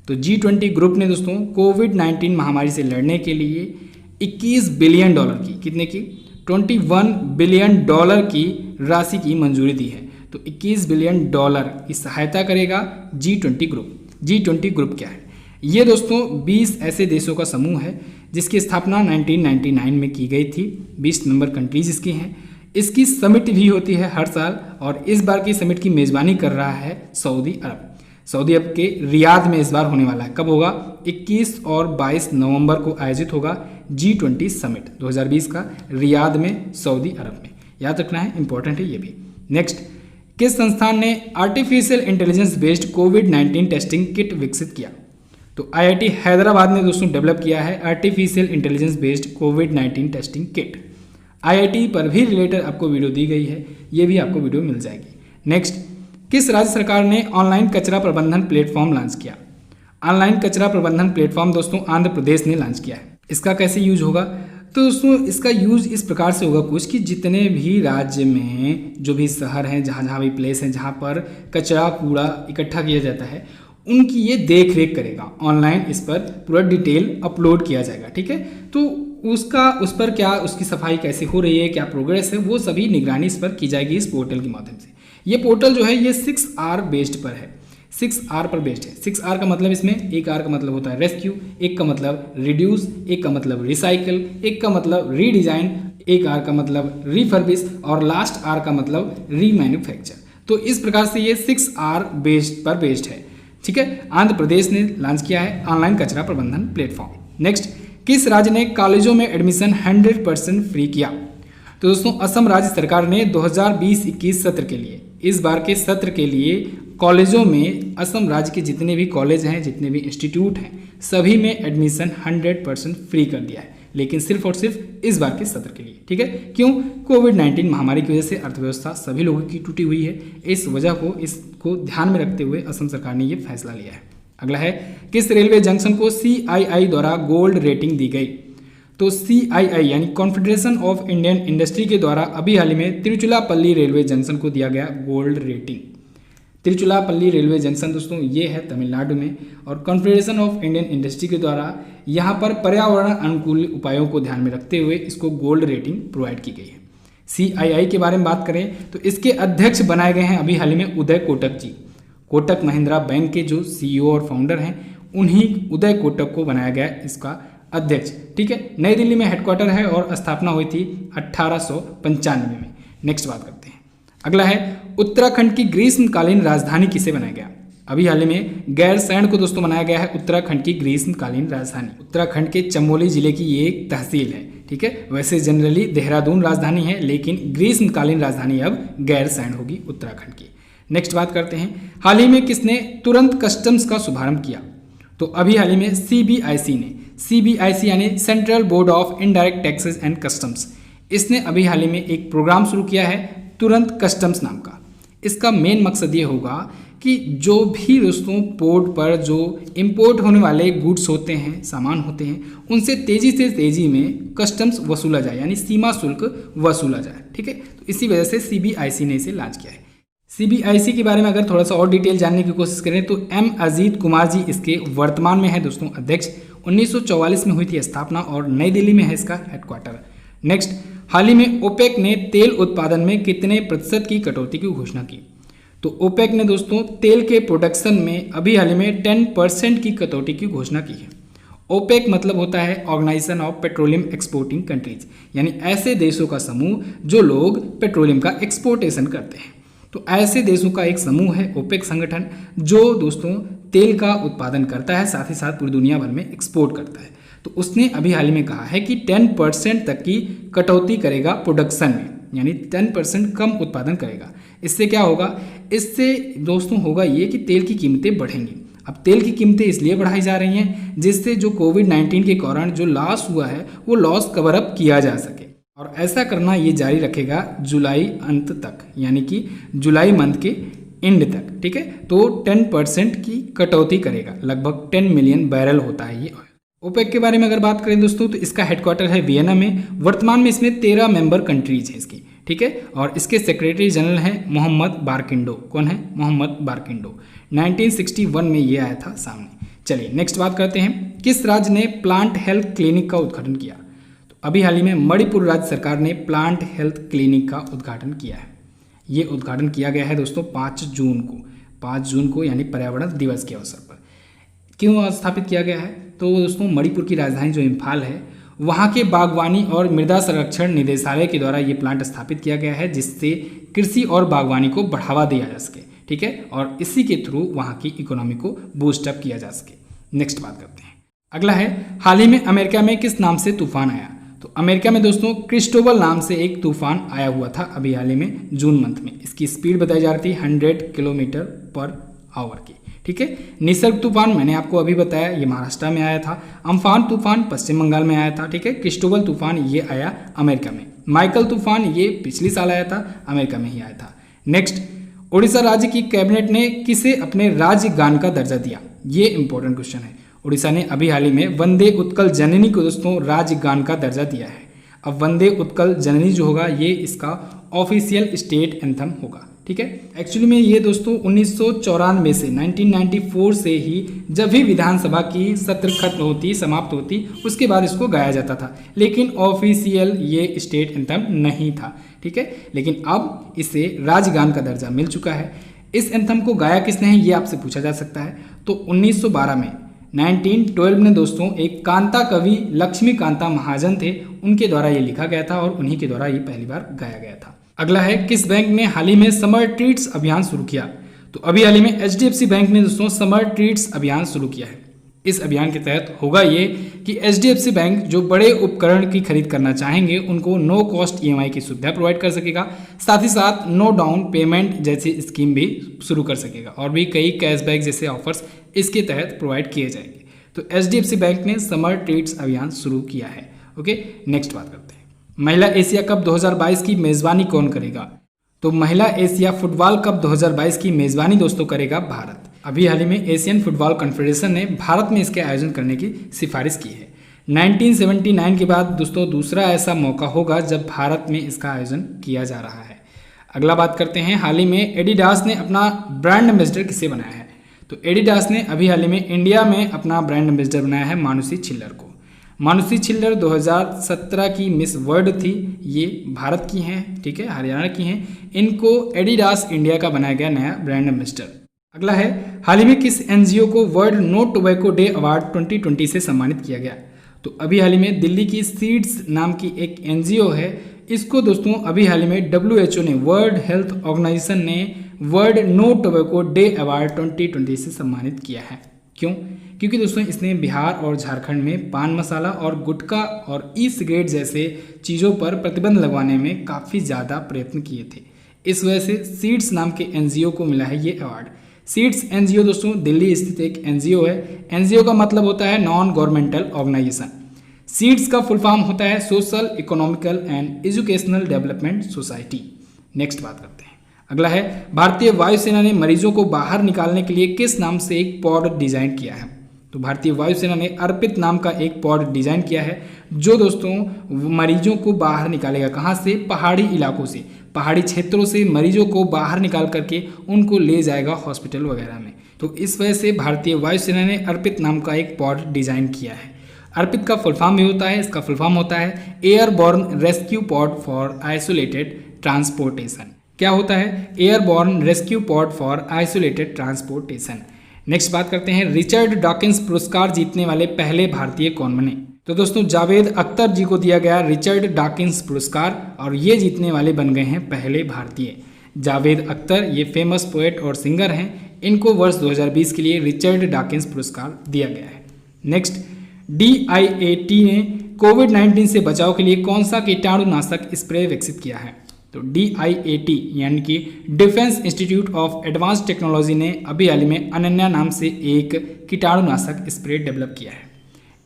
तो G20 ग्रुप ने दोस्तों कोविड-19 महामारी से लड़ने के लिए 21 बिलियन डॉलर की, कितने की? 21 बिलियन डॉलर की राशि की मंजूरी दी है। तो 21 बिलियन डॉलर की सहायता करेगा G20 ग्रुप। G20 ग्रुप क्या है? ये दोस्तों 20 ऐसे देशों का समूह है जिसकी स्थापना 1999 में की गई थी। 20 मेंबर कंट्रीज इसकी हैं। इसकी समिट भी होती है हर साल और इस बार की समिट की मेज़बानी कर रहा है सऊदी अरब। सऊदी अरब के रियाद में इस बार होने वाला है। कब होगा? 21 और 22 नवंबर को आयोजित होगा G20 समिट 2020 का रियाद में सऊदी अरब में। याद रखना है, इंपॉर्टेंट है ये भी। नेक्स्ट, किस संस्थान ने आर्टिफिशियल इंटेलिजेंस बेस्ड कोविड-19 टेस्टिंग किट विकसित किया? तो IIT हैदराबाद ने दोस्तों डेवलप किया है आर्टिफिशियल इंटेलिजेंस बेस्ड कोविड-19 टेस्टिंग किट। IIT पर भी रिलेटेड आपको वीडियो दी गई है, ये भी आपको वीडियो मिल जाएगी। नेक्स्ट, किस राज्य सरकार ने ऑनलाइन कचरा प्रबंधन प्लेटफॉर्म लॉन्च किया? ऑनलाइन कचरा प्रबंधन प्लेटफॉर्म दोस्तों आंध्र प्रदेश ने लॉन्च किया है। इसका कैसे यूज होगा? तो दोस्तों इसका यूज इस प्रकार से होगा कुछ कि जितने भी राज्य में जो भी शहर हैं, जहाँ भी प्लेस हैं जहाँ पर कचरा कूड़ा इकट्ठा किया जाता है, उनकी ये देख रेख करेगा। ऑनलाइन इस पर पूरा डिटेल अपलोड किया जाएगा। ठीक है, तो उस पर क्या उसकी सफाई कैसे हो रही है, क्या प्रोग्रेस है, वो सभी निगरानी इस पर की जाएगी इस पोर्टल के माध्यम से। ये पोर्टल जो है ये 6R बेस्ड पर है, 6R पर बेस्ड है। 6R का मतलब इसमें एक R का मतलब होता है रेस्क्यू, एक का मतलब रिड्यूस, एक का मतलब रिसाइकल, एक का मतलब रीडिजाइन, एक R का मतलब रिफर्बिश और लास्ट R का मतलब रीमैन्युफैक्चर। तो इस प्रकार से ये 6R बेस्ड पर बेस्ड है। ठीक है, आंध्र प्रदेश ने लॉन्च किया है ऑनलाइन कचरा प्रबंधन प्लेटफॉर्म। नेक्स्ट, किस राज्य ने कॉलेजों में एडमिशन 100% फ्री किया? तो दोस्तों असम राज्य सरकार ने 2020-21 सत्र के लिए, इस बार के सत्र के लिए कॉलेजों में असम राज्य के जितने भी कॉलेज हैं, जितने भी इंस्टीट्यूट हैं, सभी में एडमिशन 100% फ्री कर दिया है, लेकिन सिर्फ और सिर्फ इस बार के सत्र के लिए। ठीक है, क्यों? कोविड-19 महामारी की वजह से अर्थव्यवस्था सभी लोगों की टूटी हुई है। इस वजह को इसको ध्यान में रखते हुए असम सरकार ने ये फैसला लिया है। अगला है, किस रेलवे जंक्शन को CII द्वारा गोल्ड रेटिंग दी गई? तो CII यानी कॉन्फेडरेशन ऑफ इंडियन इंडस्ट्री के द्वारा अभी हाल ही में तिरुचिरापल्ली रेलवे जंक्शन को दिया गया gold rating. Tiruchirappalli railway junction दोस्तों ये है तमिलनाडु में और कॉन्फेडरेशन ऑफ इंडियन इंडस्ट्री के द्वारा यहाँ पर पर्यावरण अनुकूल उपायों को ध्यान में रखते हुए इसको गोल्ड रेटिंग प्रोवाइड की गई है। CII के बारे में बात करें तो इसके अध्यक्ष बनाए गए हैं अभी हाल ही में उदय कोटक जी। कोटक महिंद्रा बैंक के जो CEO और फाउंडर हैं, उन्हीं उदय कोटक को बनाया गया इसका अध्यक्ष। ठीक है, नई दिल्ली में हेडक्वार्टर है और स्थापना हुई थी 1895 में। नेक्स्ट बात करते हैं। अगला है, उत्तराखंड की ग्रीष्मकालीन राजधानी किसे बनाया गया? अभी हाल ही में गैरसैंण को दोस्तों बनाया गया है उत्तराखंड की ग्रीष्मकालीन राजधानी। उत्तराखंड के चमोली जिले की ये एक तहसील है। ठीक है, वैसे जनरली देहरादून राजधानी है, लेकिन ग्रीष्मकालीन राजधानी अब गैरसैंण होगी उत्तराखंड की। नेक्स्ट बात करते हैं, हाल ही में किसने तुरंत कस्टम्स का शुभारंभ किया? तो अभी हाल ही में CBIC ने, CBIC यानी central board of indirect taxes and customs, इसने अभी हाल ही में एक प्रोग्राम शुरू किया है तुरंत कस्टम्स नाम का। इसका मेन मकसद ये होगा कि जो भी दोस्तों पोर्ट पर जो इंपोर्ट होने वाले गुड्स होते हैं, सामान होते हैं, उनसे तेज़ी में कस्टम्स वसूला जाए, यानी सीमा शुल्क वसूला जाए। ठीक है, तो इसी वजह से CBIC ने इसे लॉन्च किया है। CBIC के बारे में अगर थोड़ा सा और डिटेल जानने की कोशिश करें तो M अजीत कुमार जी इसके वर्तमान में है दोस्तों अध्यक्ष। 1944 में हुई थी स्थापना और नई दिल्ली में है इसका हेडक्वार्टर। नेक्स्ट, हाल ही में OPEC ने तेल उत्पादन में कितने प्रतिशत की कटौती की घोषणा की? तो ओपेक ने दोस्तों तेल के प्रोडक्शन में अभी हाल ही में 10% की कटौती की घोषणा की है। ओपेक मतलब होता है organisation of petroleum exporting countries, यानी ऐसे देशों का समूह जो लोग पेट्रोलियम का एक्सपोर्टेशन करते हैं। तो ऐसे देशों का एक समूह है ओपेक संगठन, जो दोस्तों तेल का उत्पादन करता है, साथ ही साथ पूरी दुनिया भर में एक्सपोर्ट करता है। तो उसने अभी हाल ही में कहा है कि 10% तक की कटौती करेगा प्रोडक्शन में, यानी 10% कम उत्पादन करेगा। इससे क्या होगा? इससे दोस्तों होगा ये कि तेल की कीमतें बढ़ेंगी। अब तेल की कीमतें इसलिए बढ़ाई जा रही हैं जिससे जो कोविड-19 के कारण जो लॉस हुआ है वो लॉस कवर अप किया जा सके, और ऐसा करना ये जारी रखेगा जुलाई अंत तक, यानी कि जुलाई मंथ के एंड तक। ठीक है, तो 10% की कटौती करेगा, लगभग 10 मिलियन बैरल होता है ये ऑयल। ओपेक के बारे में अगर बात करें दोस्तों तो इसका हेडक्वार्टर है वियना में। वर्तमान में इसमें 13 मेंबर कंट्रीज हैं इसकी। ठीक है, और इसके सेक्रेटरी जनरल हैं मोहम्मद बारकिंडो। कौन है? मोहम्मद बारकिंडो। 1961 में ये आया था सामने। चलिए नेक्स्ट बात करते हैं, किस राज्य ने प्लांट हेल्थ क्लिनिक का उद्घाटन किया? तो अभी हाल ही में मणिपुर राज्य सरकार ने प्लांट हेल्थ क्लिनिक का उद्घाटन किया है। ये उद्घाटन किया गया है दोस्तों 5 जून को यानी पर्यावरण दिवस के अवसर पर। क्यों स्थापित किया गया है? तो दोस्तों मणिपुर की राजधानी जो इम्फाल है, वहाँ के बागवानी और मृदा संरक्षण निदेशालय के द्वारा ये प्लांट स्थापित किया गया है, जिससे कृषि और बागवानी को बढ़ावा दिया जा सके। ठीक है, और इसी के थ्रू वहाँ की इकोनॉमी को बूस्ट अप किया जा सके। नेक्स्ट बात करते हैं, अगला है, हाल ही में अमेरिका में किस नाम से तूफान आया? तो अमेरिका में दोस्तों क्रिस्टोबल नाम से एक तूफान आया हुआ था अभी हाल ही में जून मंथ में। इसकी स्पीड बताई जा रही थी 100 किलोमीटर पर आवर की। ठीक है, निसर्ग तूफान मैंने आपको अभी बताया, ये महाराष्ट्र में आया था। अम्फान तूफान पश्चिम बंगाल में आया था। ठीक है, क्रिस्टोबल तूफान ये आया अमेरिका में। माइकल तूफान ये पिछली साल आया था, अमेरिका में ही आया था। नेक्स्ट, उड़ीसा राज्य की कैबिनेट ने किसे अपने राज्य गान का दर्जा दिया? ये इंपॉर्टेंट क्वेश्चन है। उड़ीसा ने अभी हाल ही में वंदे उत्कल जननी को दोस्तों राज्य गान का दर्जा दिया है। अब वंदे उत्कल जननी जो होगा ये इसका ऑफिशियल स्टेट एंथम होगा। ठीक है, एक्चुअली में ये दोस्तों 1994 से 1994 से ही जब भी विधानसभा की सत्र खत्म समाप्त होती उसके बाद इसको गाया जाता था, लेकिन ऑफिशियल ये स्टेट एंथम नहीं था। ठीक है, लेकिन अब इसे राजगान का दर्जा मिल चुका है। इस एंथम को गाया किसने है ये आपसे पूछा जा सकता है। तो 1912 में 1912 में दोस्तों एक कांता कवि लक्ष्मी कांता महाजन थे, उनके द्वारा ये लिखा गया था और उन्हीं के द्वारा ये पहली बार गाया गया था। अगला है, किस बैंक ने हाल ही में समर ट्रीट्स अभियान शुरू किया? तो अभी हाल ही में HDFC बैंक ने दोस्तों समर ट्रीट्स अभियान शुरू किया है। इस अभियान के तहत होगा ये कि HDFC बैंक जो बड़े उपकरण की खरीद करना चाहेंगे उनको नो कॉस्ट EMI की सुविधा प्रोवाइड कर सकेगा, साथ ही साथ नो डाउन पेमेंट जैसी स्कीम भी शुरू कर सकेगा, और भी कई कैशबैक जैसे ऑफर्स इसके तहत प्रोवाइड किए जाएंगे। तो HDFC बैंक ने समर ट्रीट्स अभियान शुरू किया है। ओके, नेक्स्ट बात करते हैं, महिला एशिया कप 2022 की मेजबानी कौन करेगा? तो महिला एशिया फुटबॉल कप 2022 की मेजबानी दोस्तों करेगा भारत। अभी हाल ही में एशियन फुटबॉल कॉन्फेडरेशन ने भारत में इसके आयोजन करने की सिफारिश की है। 1979 के बाद दोस्तों दूसरा ऐसा मौका होगा जब भारत में इसका आयोजन किया जा रहा है। अगला बात करते हैं, हाल ही में एडिडास ने अपना ब्रांड एम्बेसडर किसे बनाया है? तो एडिडास ने अभी हाल ही में इंडिया में अपना ब्रांड एम्बेसडर बनाया है मानुषी छिल्लर को। मानुषी छिल्लर 2017 की मिस वर्ल्ड थी, ये भारत की हैं। ठीक है, हरियाणा की हैं। इनको एडिडास इंडिया का बनाया गया नया ब्रांड एम्बेसडर। अगला है, हाल ही में किस NGO को world no tobacco day award 2020 से सम्मानित किया गया? तो अभी हाल ही में दिल्ली की सीड्स नाम की एक NGO है, इसको दोस्तों अभी हाल ही में WHO ने, वर्ल्ड हेल्थ ऑर्गेनाइजेशन ने world no tobacco day award 2020 से सम्मानित किया है। क्यों? क्योंकि दोस्तों इसने बिहार और झारखंड में पान मसाला और गुटखा और ई सिगरेट जैसे चीज़ों पर प्रतिबंध लगवाने में काफ़ी ज़्यादा प्रयत्न किए थे। इस वजह से सीड्स नाम के NGO को मिला है ये अवार्ड। सीड्स NGO दोस्तों दिल्ली स्थित एक NGO है। NGO का मतलब होता है नॉन गवर्नमेंटल ऑर्गेनाइजेशन। सीड्स का फुल फॉर्म होता है social economical and educational development society. Next बात करते हैं, अगला है, भारतीय वायुसेना ने मरीजों को बाहर निकालने के लिए किस नाम से एक पॉड डिजाइन किया है? तो भारतीय वायुसेना ने अर्पित नाम का एक पॉड डिजाइन किया है जो दोस्तों मरीजों को बाहर निकालेगा। कहाँ से? पहाड़ी इलाकों से, पहाड़ी क्षेत्रों से मरीजों को बाहर निकाल करके उनको ले जाएगा हॉस्पिटल वगैरह में। तो इस वजह से भारतीय वायुसेना ने अर्पित नाम का एक पॉड डिजाइन किया है। अर्पित का फुल फॉर्म भी होता है, इसका फुल फॉर्म होता है airborne rescue pod for isolated transportation. क्या होता है? Airborne rescue pod for isolated transportation. Next बात करते हैं, रिचर्ड डॉकिंस पुरस्कार जीतने वाले पहले भारतीय कौन बने? तो दोस्तों जावेद अख्तर जी को दिया गया रिचर्ड डॉकिंस पुरस्कार और ये जीतने वाले बन गए हैं पहले भारतीय। जावेद अख्तर ये फेमस पोएट और सिंगर हैं, इनको वर्ष 2020 के लिए रिचर्ड डॉकिंस पुरस्कार दिया गया है। नेक्स्ट, DIAT ने कोविड-19 से बचाव के लिए कौन सा कीटाणुनाशक स्प्रे विकसित किया है? तो DIAT यानी कि defence institute of advance technology ने अभी हाल ही में अनन्या नाम से एक कीटाणुनाशक स्प्रे डेवलप किया है।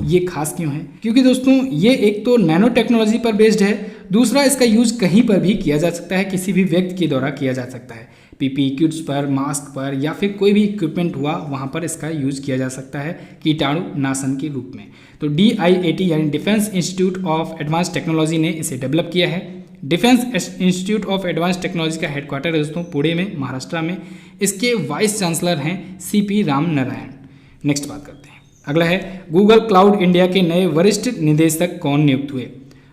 ये खास क्यों है? क्योंकि दोस्तों ये एक तो नैनो टेक्नोलॉजी पर बेस्ड है, दूसरा इसका यूज कहीं पर भी किया जा सकता है, किसी भी व्यक्ति के द्वारा किया जा सकता है। PPE किट्स पर, मास्क पर या फिर कोई भी इक्विपमेंट हुआ वहाँ पर इसका यूज किया जा सकता है कीटाणु नाशन के रूप में। तो DIAT यानी defence institute of advance technology ने इसे डेवलप किया है। Defence institute of advance technology का हेडक्वार्टर है दोस्तों पुणे में, महाराष्ट्र में। इसके वाइस चांसलर हैं CP राम नारायण। नेक्स्ट बात करते हैं, अगला है गूगल क्लाउड इंडिया के नए वरिष्ठ निदेशक कौन नियुक्त हुए?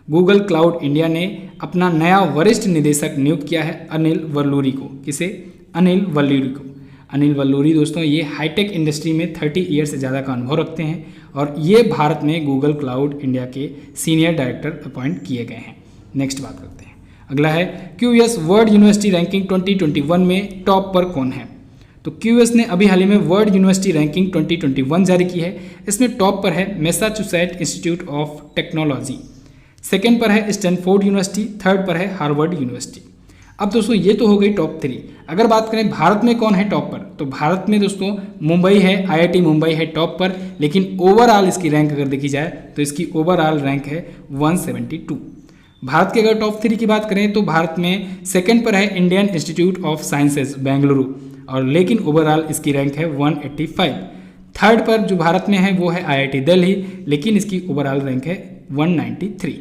गूगल क्लाउड इंडिया ने अपना नया वरिष्ठ निदेशक नियुक्त किया है अनिल वल्लूरी को। किसे? अनिल वल्लूरी को। अनिल वल्लूरी दोस्तों ये हाईटेक इंडस्ट्री में 30 ईयर से ज़्यादा का अनुभव रखते हैं और ये भारत में गूगल क्लाउड इंडिया के सीनियर डायरेक्टर अपॉइंट किए गए हैं। नेक्स्ट बात करते हैं, अगला है QS वर्ल्ड यूनिवर्सिटी रैंकिंग 2021 में टॉप पर कौन है? तो QS ने अभी हाल ही में वर्ल्ड यूनिवर्सिटी रैंकिंग 2021 जारी की है। इसमें टॉप पर है Massachusetts institute of technology, second पर है स्टैनफोर्ड यूनिवर्सिटी, थर्ड पर है हार्वर्ड यूनिवर्सिटी। अब दोस्तों ये तो हो गई टॉप 3। अगर बात करें भारत में कौन है टॉप पर, तो भारत में दोस्तों मुंबई है, IIT मुंबई है टॉप पर, लेकिन ओवरऑल इसकी रैंक अगर देखी जाए तो इसकी ओवरऑल रैंक है 172। भारत के अगर टॉप 3 की बात करें तो भारत में सेकंड पर है Indian institute of sciences Bengaluru और लेकिन ओवरऑल इसकी रैंक है 185। थर्ड पर जो भारत में है वो है IIT दिल्ली, लेकिन इसकी ओवरऑल रैंक है 193।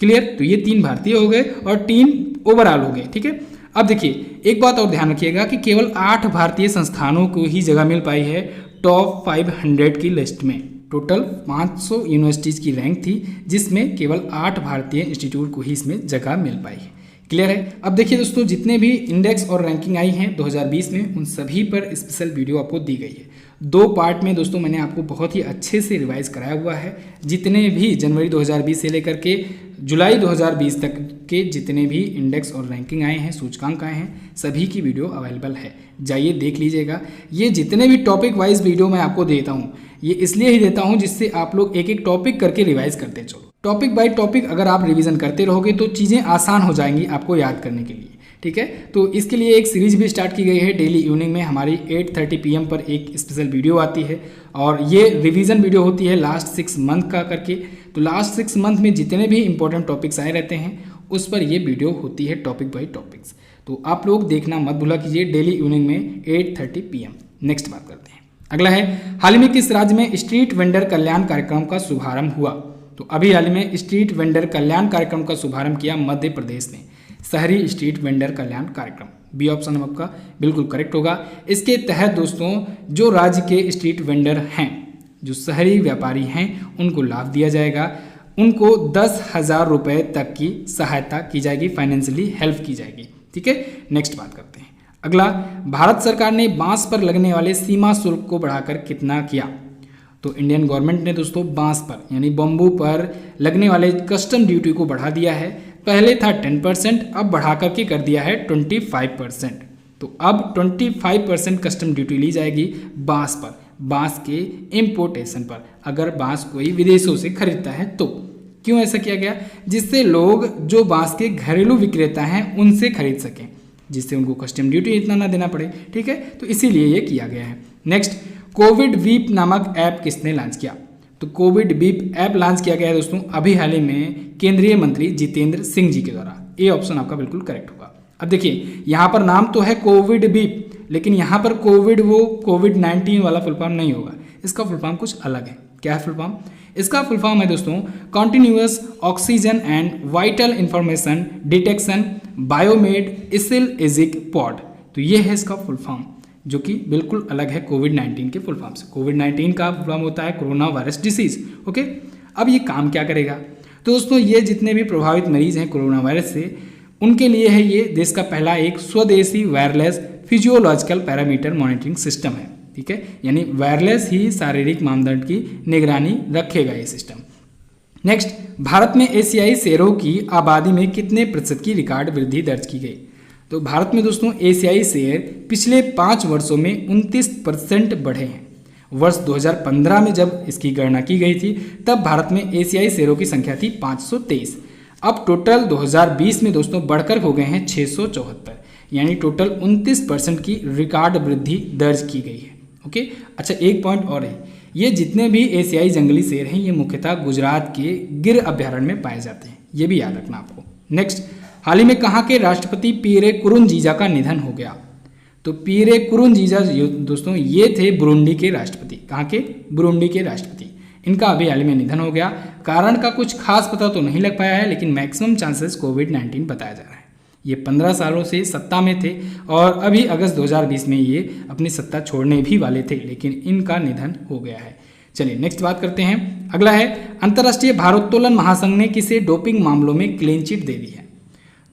क्लियर? तो ये 3 भारतीय हो गए और 3 ओवरऑल हो गए। ठीक है, अब देखिए एक बात और ध्यान रखिएगा कि केवल 8 भारतीय संस्थानों को ही जगह मिल पाई है टॉप 500 की लिस्ट में। टोटल 500 यूनिवर्सिटीज़ की रैंक थी जिसमें केवल 8 भारतीय इंस्टीट्यूट को ही इसमें जगह मिल पाई है। क्लियर है? अब देखिए दोस्तों जितने भी इंडेक्स और रैंकिंग आई हैं 2020 में उन सभी पर स्पेशल वीडियो आपको दी गई है। 2 पार्ट में दोस्तों मैंने आपको बहुत ही अच्छे से रिवाइज कराया हुआ है। जितने भी जनवरी 2020 से लेकर के जुलाई 2020 तक के जितने भी इंडेक्स और रैंकिंग आए हैं, सूचकांक आए हैं, सभी की वीडियो अवेलेबल है, जाइए देख लीजिएगा। ये जितने भी टॉपिक वाइज वीडियो मैं आपको देता हूँ ये इसलिए ही देता हूँ जिससे आप लोग एक एक टॉपिक करके रिवाइज करते चलो। टॉपिक बाय टॉपिक अगर आप रिवीजन करते रहोगे तो चीज़ें आसान हो जाएंगी आपको याद करने के लिए। ठीक है, तो इसके लिए एक सीरीज भी स्टार्ट की गई है। डेली इवनिंग में हमारी 8:30 PM पर एक स्पेशल वीडियो आती है और ये रिवीजन वीडियो होती है लास्ट 6 मंथ का करके। तो लास्ट 6 मंथ में जितने भी इंपॉर्टेंट टॉपिक्स आए रहते हैं उस पर ये वीडियो होती है टॉपिक बाय टॉपिक्स। तो आप लोग देखना मत भूला कीजिए डेली इवनिंग में 8:30 PM। नेक्स्ट बात करते हैं, अगला है हाल ही में किस राज्य में स्ट्रीट वेंडर कल्याण कार्यक्रम का शुभारंभ हुआ? तो अभी हाल ही में स्ट्रीट वेंडर कल्याण कार्यक्रम का शुभारंभ किया मध्य प्रदेश ने, शहरी स्ट्रीट वेंडर कल्याण कार्यक्रम। बी ऑप्शन आपका बिल्कुल करेक्ट होगा। इसके तहत दोस्तों जो राज्य के स्ट्रीट वेंडर हैं, जो शहरी व्यापारी हैं, उनको लाभ दिया जाएगा। उनको 10,000 रुपये तक की सहायता की जाएगी, फाइनेंशियली हेल्प की जाएगी। ठीक है, नेक्स्ट बात करते हैं, अगला भारत सरकार ने बांस पर लगने वाले सीमा शुल्क को बढ़ाकर कितना किया? तो इंडियन गवर्नमेंट ने दोस्तों बांस पर यानी बम्बू पर लगने वाले कस्टम ड्यूटी को बढ़ा दिया है। पहले था 10%, अब बढ़ा करके कर दिया है 25%। तो अब 25% कस्टम ड्यूटी ली जाएगी बांस पर, बांस के इम्पोर्टेशन पर, अगर बांस कोई विदेशों से खरीदता है तो। क्यों ऐसा किया गया? जिससे लोग जो बांस के घरेलू विक्रेता हैं उनसे खरीद सकें, जिससे उनको कस्टम ड्यूटी इतना ना देना पड़े। ठीक है, तो इसीलिए ये किया गया है। नेक्स्ट, कोविड वीप नामक ऐप किसने लॉन्च किया? तो कोविड वीप ऐप लॉन्च किया गया है दोस्तों अभी हाल ही में केंद्रीय मंत्री जितेंद्र सिंह जी के द्वारा। ए ऑप्शन आपका बिल्कुल करेक्ट होगा। अब देखिए यहाँ पर नाम तो है कोविड वीप, लेकिन यहाँ पर कोविड वो कोविड-19 वाला फुल फॉर्म नहीं होगा, इसका फुल फॉर्म कुछ अलग है। क्या है फुल फॉर्म? इसका फुल फॉर्म है दोस्तों continuous oxygen and vital information detection biomed ECIL AECIL pod. तो ये है इसका फुल फॉर्म, जो कि बिल्कुल अलग है कोविड-19 के फुल फॉर्म से। कोविड-19 का फुल फॉर्म होता है कोरोना वायरस डिसीज। ओके, अब ये काम क्या करेगा? तो दोस्तों ये जितने भी प्रभावित मरीज हैं कोरोना वायरस से, उनके लिए है ये देश का पहला एक स्वदेशी wireless physiological parameter monitoring system है। ठीक है, यानी वायरलेस ही शारीरिक मानदंड की निगरानी रखेगा ये सिस्टम। नेक्स्ट, भारत में एशियाई शेरों की आबादी में कितने प्रतिशत की रिकॉर्ड वृद्धि दर्ज की गई? तो भारत में दोस्तों एशियाई शेर पिछले 5 वर्षों में 29% बढ़े हैं। वर्ष 2015 में जब इसकी गणना की गई थी तब भारत में एशियाई शेरों की संख्या थी 523। अब टोटल 2020 में दोस्तों बढ़कर हो गए हैं 674, यानी टोटल 29% की रिकॉर्ड वृद्धि दर्ज की गई है। ओके, अच्छा एक पॉइंट और है, ये जितने भी एशियाई जंगली शेर हैं ये मुख्यतः गुजरात के गिर अभ्यारण्य में पाए जाते हैं, ये भी याद रखना आपको। नेक्स्ट, हाल ही में कहाँ के राष्ट्रपति पीरे कुरुनजीजा का निधन हो गया? तो पीरे कुरुनजीजा दोस्तों ये थे बुरुंडी के राष्ट्रपति। कहाँ के? बुरुंडी के राष्ट्रपति। इनका अभी हाल ही में निधन हो गया। कारण का कुछ खास पता तो नहीं लग पाया है, लेकिन मैक्सिमम चांसेस कोविड-19 बताया जा रहा है। ये 15 सालों से सत्ता में थे और अभी अगस्त 2020 में ये अपनी सत्ता छोड़ने भी वाले थे, लेकिन इनका निधन हो गया है। चलिए नेक्स्ट बात करते हैं। अगला है, अंतर्राष्ट्रीय भारोत्तोलन महासंघ ने किसे डोपिंग मामलों में क्लीन चिट दे दी है?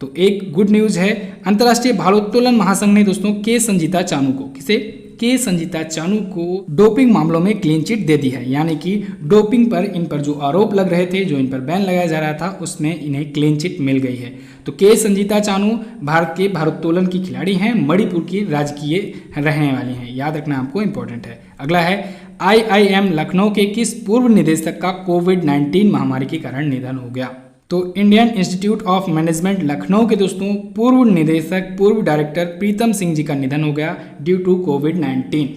तो एक गुड न्यूज है, अंतर्राष्ट्रीय भारोत्तोलन महासंघ ने दोस्तों के संजीता चानू को, किसे? के संजीता चानू को डोपिंग मामलों में क्लीन चिट दे दी है। यानी कि डोपिंग पर इन पर जो आरोप लग रहे थे, जो इन पर बैन लगाया जा रहा था, उसमें इन्हें क्लीन चिट मिल गई है। तो के संजीता चानू भारत के भारोत्तोलन की खिलाड़ी हैं, मणिपुर की राजकीय रहने वाली हैं, याद रखना आपको इंपॉर्टेंट है। अगला है, IIM लखनऊ के किस पूर्व निदेशक का कोविड-19 महामारी के कारण निधन हो गया? तो Indian institute of management Lucknow के दोस्तों पूर्व निदेशक, पूर्व डायरेक्टर प्रीतम सिंह जी का निधन हो गया ड्यू टू कोविड-19।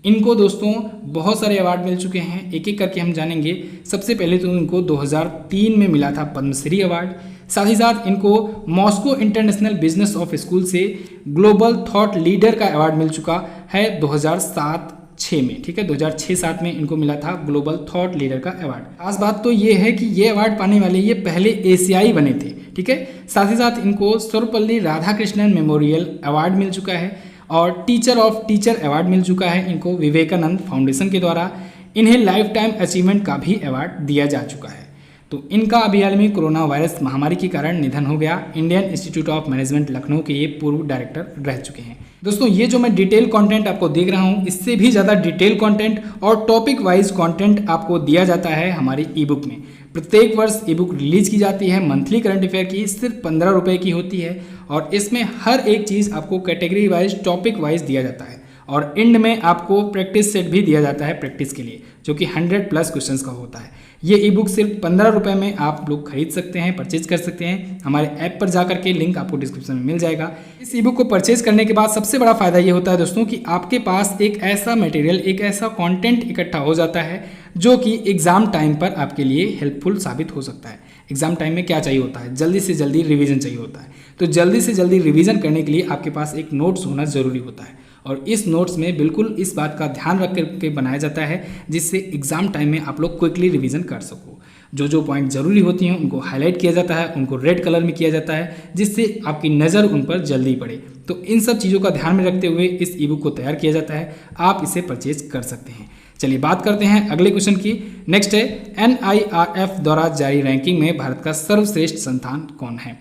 इनको दोस्तों बहुत सारे अवार्ड मिल चुके हैं, एक एक करके हम जानेंगे। सबसे पहले तो इनको 2003 में मिला था पद्मश्री अवार्ड। साथ ही साथ इनको Moscow international business of school से ग्लोबल थॉट लीडर का अवार्ड मिल चुका है 2007-06 में। ठीक है, 2006-07 में इनको मिला था ग्लोबल थॉट लीडर का अवार्ड। खास बात तो ये है कि ये अवार्ड पाने वाले ये पहले एशियाई बने थे। ठीक है, साथ ही साथ इनको सर्वपल्ली राधाकृष्णन मेमोरियल अवार्ड मिल चुका है और टीचर ऑफ टीचर अवार्ड मिल चुका है इनको विवेकानंद फाउंडेशन के द्वारा। इन्हें लाइफ टाइम अचीवमेंट का भी अवार्ड दिया जा चुका है। तो इनका अभी हाल में कोरोना वायरस महामारी के कारण निधन हो गया। Indian institute of management Lucknow के ये पूर्व डायरेक्टर रह चुके हैं। दोस्तों ये जो मैं डिटेल कंटेंट आपको देख रहा हूँ, इससे भी ज़्यादा डिटेल कंटेंट और टॉपिक वाइज कंटेंट आपको दिया जाता है हमारी ई बुक में। प्रत्येक वर्ष ई बुक रिलीज की जाती है मंथली करंट अफेयर की, सिर्फ 15 रुपये की होती है और इसमें हर एक चीज़ आपको कैटेगरी वाइज, टॉपिक वाइज दिया जाता है और एंड में आपको प्रैक्टिस सेट भी दिया जाता है प्रैक्टिस के लिए, जो कि 100+ क्वेश्चंस का होता है। ये ई बुक सिर्फ 15 रुपये में आप लोग खरीद सकते हैं, परचेज कर सकते हैं। हमारे ऐप पर जाकर के लिंक आपको डिस्क्रिप्शन में मिल जाएगा। इस ई बुक को परचेज करने के बाद सबसे बड़ा फायदा ये होता है दोस्तों कि आपके पास एक ऐसा मटेरियल, एक ऐसा कंटेंट इकट्ठा हो जाता है जो कि एग्जाम टाइम पर आपके लिए हेल्पफुल साबित हो सकता है। एग्जाम टाइम में क्या चाहिए होता है? जल्दी से जल्दी रिवीजन चाहिए होता है। तो जल्दी से जल्दी रिवीजन करने के लिए आपके पास एक नोट्स होना ज़रूरी होता है और इस नोट्स में बिल्कुल इस बात का ध्यान रख करके बनाया जाता है जिससे एग्जाम टाइम में आप लोग क्विकली रिवीजन कर सको। जो जो पॉइंट ज़रूरी होती हैं उनको हाईलाइट किया जाता है, उनको रेड कलर में किया जाता है जिससे आपकी नज़र उन पर जल्दी पड़े। तो इन सब चीज़ों का ध्यान में रखते हुए इस ई बुक को तैयार किया जाता है। आप इसे परचेज कर सकते हैं। चलिए बात करते हैं अगले क्वेश्चन की। नेक्स्ट है, NIRF द्वारा जारी रैंकिंग में भारत का सर्वश्रेष्ठ संस्थान कौन है?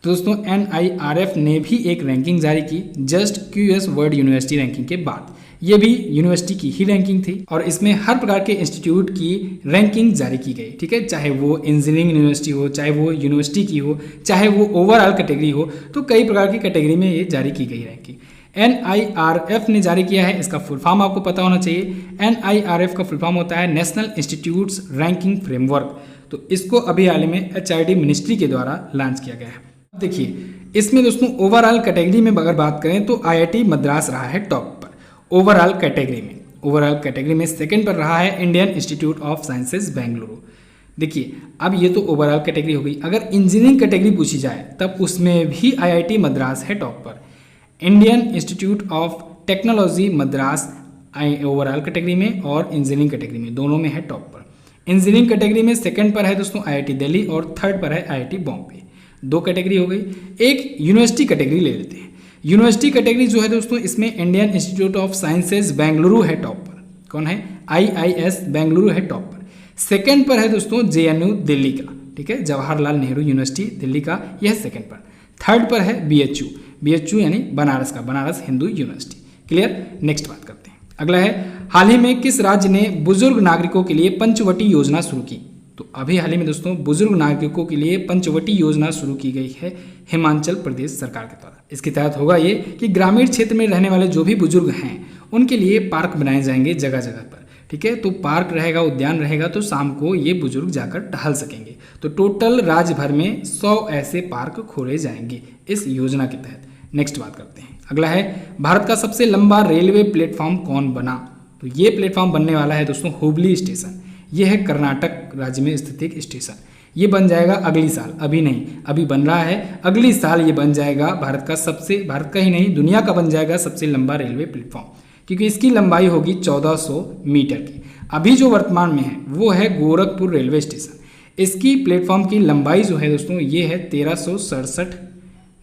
तो दोस्तों NIRF ने भी एक रैंकिंग जारी की just QS world university ranking के बाद। ये भी यूनिवर्सिटी की ही रैंकिंग थी और इसमें हर प्रकार के इंस्टीट्यूट की रैंकिंग जारी की गई। ठीक है, चाहे वो इंजीनियरिंग यूनिवर्सिटी हो, चाहे वो यूनिवर्सिटी की हो, चाहे वो ओवरऑल कैटेगरी हो, तो कई प्रकार की कैटेगरी में ये जारी की गई रैंकिंग। NIRF ने जारी किया है, इसका फुल फॉर्म आपको पता होना चाहिए। NIRF का फुल फॉर्म होता है नेशनल इंस्टीट्यूट्स रैंकिंग फ्रेमवर्क। तो इसको अभी हाल में HRD मिनिस्ट्री के द्वारा लॉन्च किया गया है। देखिए इसमें दोस्तों ओवरऑल कैटेगरी में अगर बात करें तो IIT मद्रास रहा है टॉप पर ओवरऑल कैटेगरी में। सेकंड पर रहा है Indian institute of sciences Bengaluru. देखिए अब ये तो ओवरऑल कैटेगरी हो गई। अगर इंजीनियरिंग कैटेगरी पूछी जाए तब उसमें भी IIT मद्रास है टॉप पर। Indian institute of technology Madras overall category में और इंजीनियरिंग कैटेगरी में, दोनों में है टॉप पर। इंजीनियरिंग कैटेगरी में सेकंड पर है दोस्तों IIT दिल्ली और थर्ड पर है IIT बॉम्बे। 2 कैटेगरी हो गई। एक यूनिवर्सिटी कैटेगरी ले लेते हैं। यूनिवर्सिटी कैटेगरी जो है दोस्तों, इसमें Indian institute of sciences Bengaluru है टॉप पर। कौन है? IIS बेंगलुरु है टॉप पर। सेकंड पर है दोस्तों JNU दिल्ली का। ठीक है, जवाहरलाल नेहरू यूनिवर्सिटी दिल्ली का, यह सेकंड पर। थर्ड पर है BHU, BHU यानी बनारस का, Banaras Hindu university. Clear. Next बात करते हैं। अगला है, हाल ही में किस राज्य ने बुजुर्ग नागरिकों के लिए पंचवटी योजना शुरू की? तो अभी हाल ही में दोस्तों बुजुर्ग नागरिकों के लिए पंचवटी योजना शुरू की गई है हिमाचल प्रदेश सरकार के द्वारा। इसके तहत होगा ये कि ग्रामीण क्षेत्र में रहने वाले जो भी बुजुर्ग हैं उनके लिए पार्क बनाए जाएंगे जगह जगह पर। ठीक है, तो पार्क रहेगा, उद्यान रहेगा, तो शाम को ये बुजुर्ग जाकर टहल सकेंगे। तो टोटल राज्य भर में 100 ऐसे पार्क खोले जाएंगे इस योजना के तहत। नेक्स्ट बात करते हैं। अगला है, भारत का सबसे लंबा रेलवे प्लेटफॉर्म कौन बना? तो ये प्लेटफॉर्म बनने वाला है दोस्तों हुबली स्टेशन। ये है कर्नाटक राज्य में स्थित एक स्टेशन। ये बन जाएगा अगली साल, अभी नहीं, अभी बन रहा है, अगली साल ये बन जाएगा भारत का ही नहीं दुनिया का बन जाएगा सबसे लंबा रेलवे प्लेटफॉर्म, क्योंकि इसकी लंबाई होगी 1400 मीटर की। अभी जो वर्तमान में है वो है गोरखपुर रेलवे स्टेशन। इसकी प्लेटफॉर्म की लंबाई जो है दोस्तों ये है 1367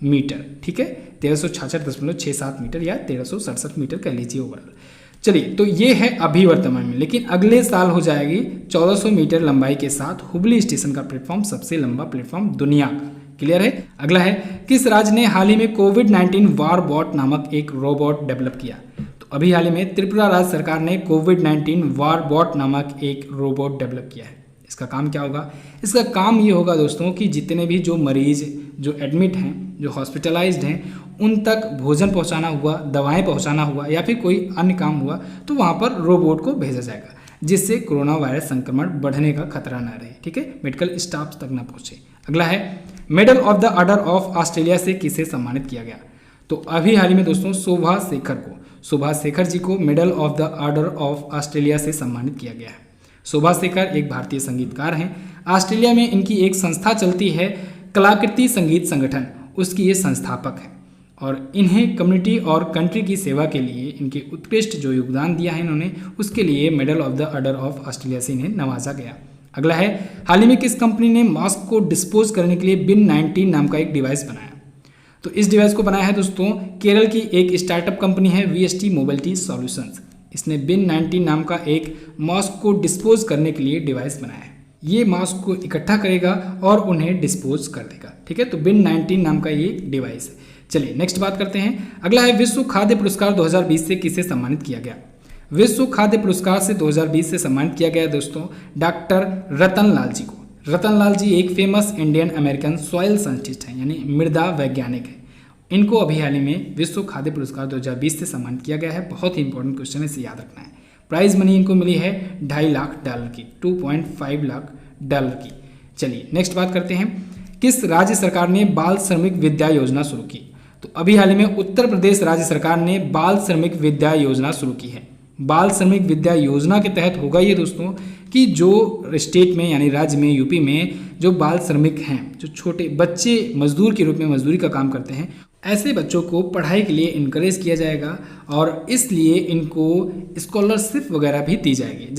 मीटर। ठीक है, 1366.67 मीटर या 1367 मीटर कह लीजिए ओवरऑल। चलिए, तो ये है अभी वर्तमान में, लेकिन अगले साल हो जाएगी 1400 मीटर लंबाई के साथ हुबली स्टेशन का प्लेटफॉर्म सबसे लंबा प्लेटफॉर्म दुनिया का। क्लियर है। अगला है, किस राज्य ने हाल ही में कोविड-19 वॉरबॉट नामक एक रोबोट डेवलप किया? तो अभी हाल ही में त्रिपुरा राज्य सरकार ने कोविड-19 वॉरबॉट नामक एक रोबोट डेवलप किया है। इसका काम क्या होगा? इसका काम ये होगा दोस्तों कि जितने भी जो मरीज जो एडमिट हैं, जो हॉस्पिटलाइज्ड हैं, उन तक भोजन पहुंचाना हुआ, दवाएं पहुंचाना हुआ या फिर कोई अन्य काम हुआ तो वहां पर रोबोट को भेजा जाएगा, जिससे कोरोना वायरस संक्रमण बढ़ने का खतरा ना रहे। ठीक है, मेडिकल स्टाफ तक ना पहुंचे। अगला है, medal of the order of Australia से किसे सम्मानित किया गया? तो अभी हाल ही में दोस्तों सुभाष शेखर जी को medal of the order of Australia से सम्मानित किया गया है। सुभाष शेखर एक भारतीय संगीतकार हैं। ऑस्ट्रेलिया में इनकी एक संस्था चलती है कलाकृति संगीत संगठन, उसकी ये संस्थापक है और इन्हें कम्युनिटी और कंट्री की सेवा के लिए इनके उत्कृष्ट जो योगदान दिया है इन्होंने, उसके लिए medal of the order of Australia से इन्हें नवाजा गया। अगला है, हाल ही में किस कंपनी ने मास्क को डिस्पोज करने के लिए बिन 19 नाम का एक डिवाइस बनाया? तो इस डिवाइस को बनाया है दोस्तों केरल की एक स्टार्टअप कंपनी है VST मोबिलिटी सॉल्यूशंस। इसने बिन 19 नाम का एक मास्क को डिस्पोज करने के लिए डिवाइस बनाया है। ये मास्क को इकट्ठा करेगा और उन्हें डिस्पोज कर देगा। ठीक है, तो बिन 19 नाम का ये डिवाइस है। चलिए नेक्स्ट बात करते हैं। अगला है, विश्व खाद्य पुरस्कार 2020 से किसे सम्मानित किया गया? विश्व खाद्य पुरस्कार से 2020 से सम्मानित किया गया दोस्तों डॉक्टर रतन लाल जी को। रतन लाल जी एक famous Indian American soil scientist हैं, यानी मृदा वैज्ञानिक है। इनको अभी हाल ही में विश्व खाद्य पुरस्कार 2020 से सम्मानित किया गया है। बहुत ही इंपॉर्टेंट क्वेश्चन है, इसे याद रखना है। प्राइज मनी इनको मिली है $2.5 लाख की, $2.5 लाख की। चलिए नेक्स्ट बात करते हैं। किस राज्य सरकार ने बाल श्रमिक विद्या योजना शुरू की? तो अभी हाल ही में उत्तर प्रदेश राज्य सरकार ने बाल श्रमिक विद्या योजना शुरू की है। बाल श्रमिक विद्या योजना के तहत होगा ये दोस्तों कि जो स्टेट में यानी राज्य में यूपी में जो बाल श्रमिक हैं, जो छोटे बच्चे मजदूर के रूप में मजदूरी का काम करते हैं, ऐसे बच्चों को पढ़ाई के लिए इनकरेज किया जाएगा और इसलिए इनको स्कॉलरशिप वगैरह भी दी जाएगी।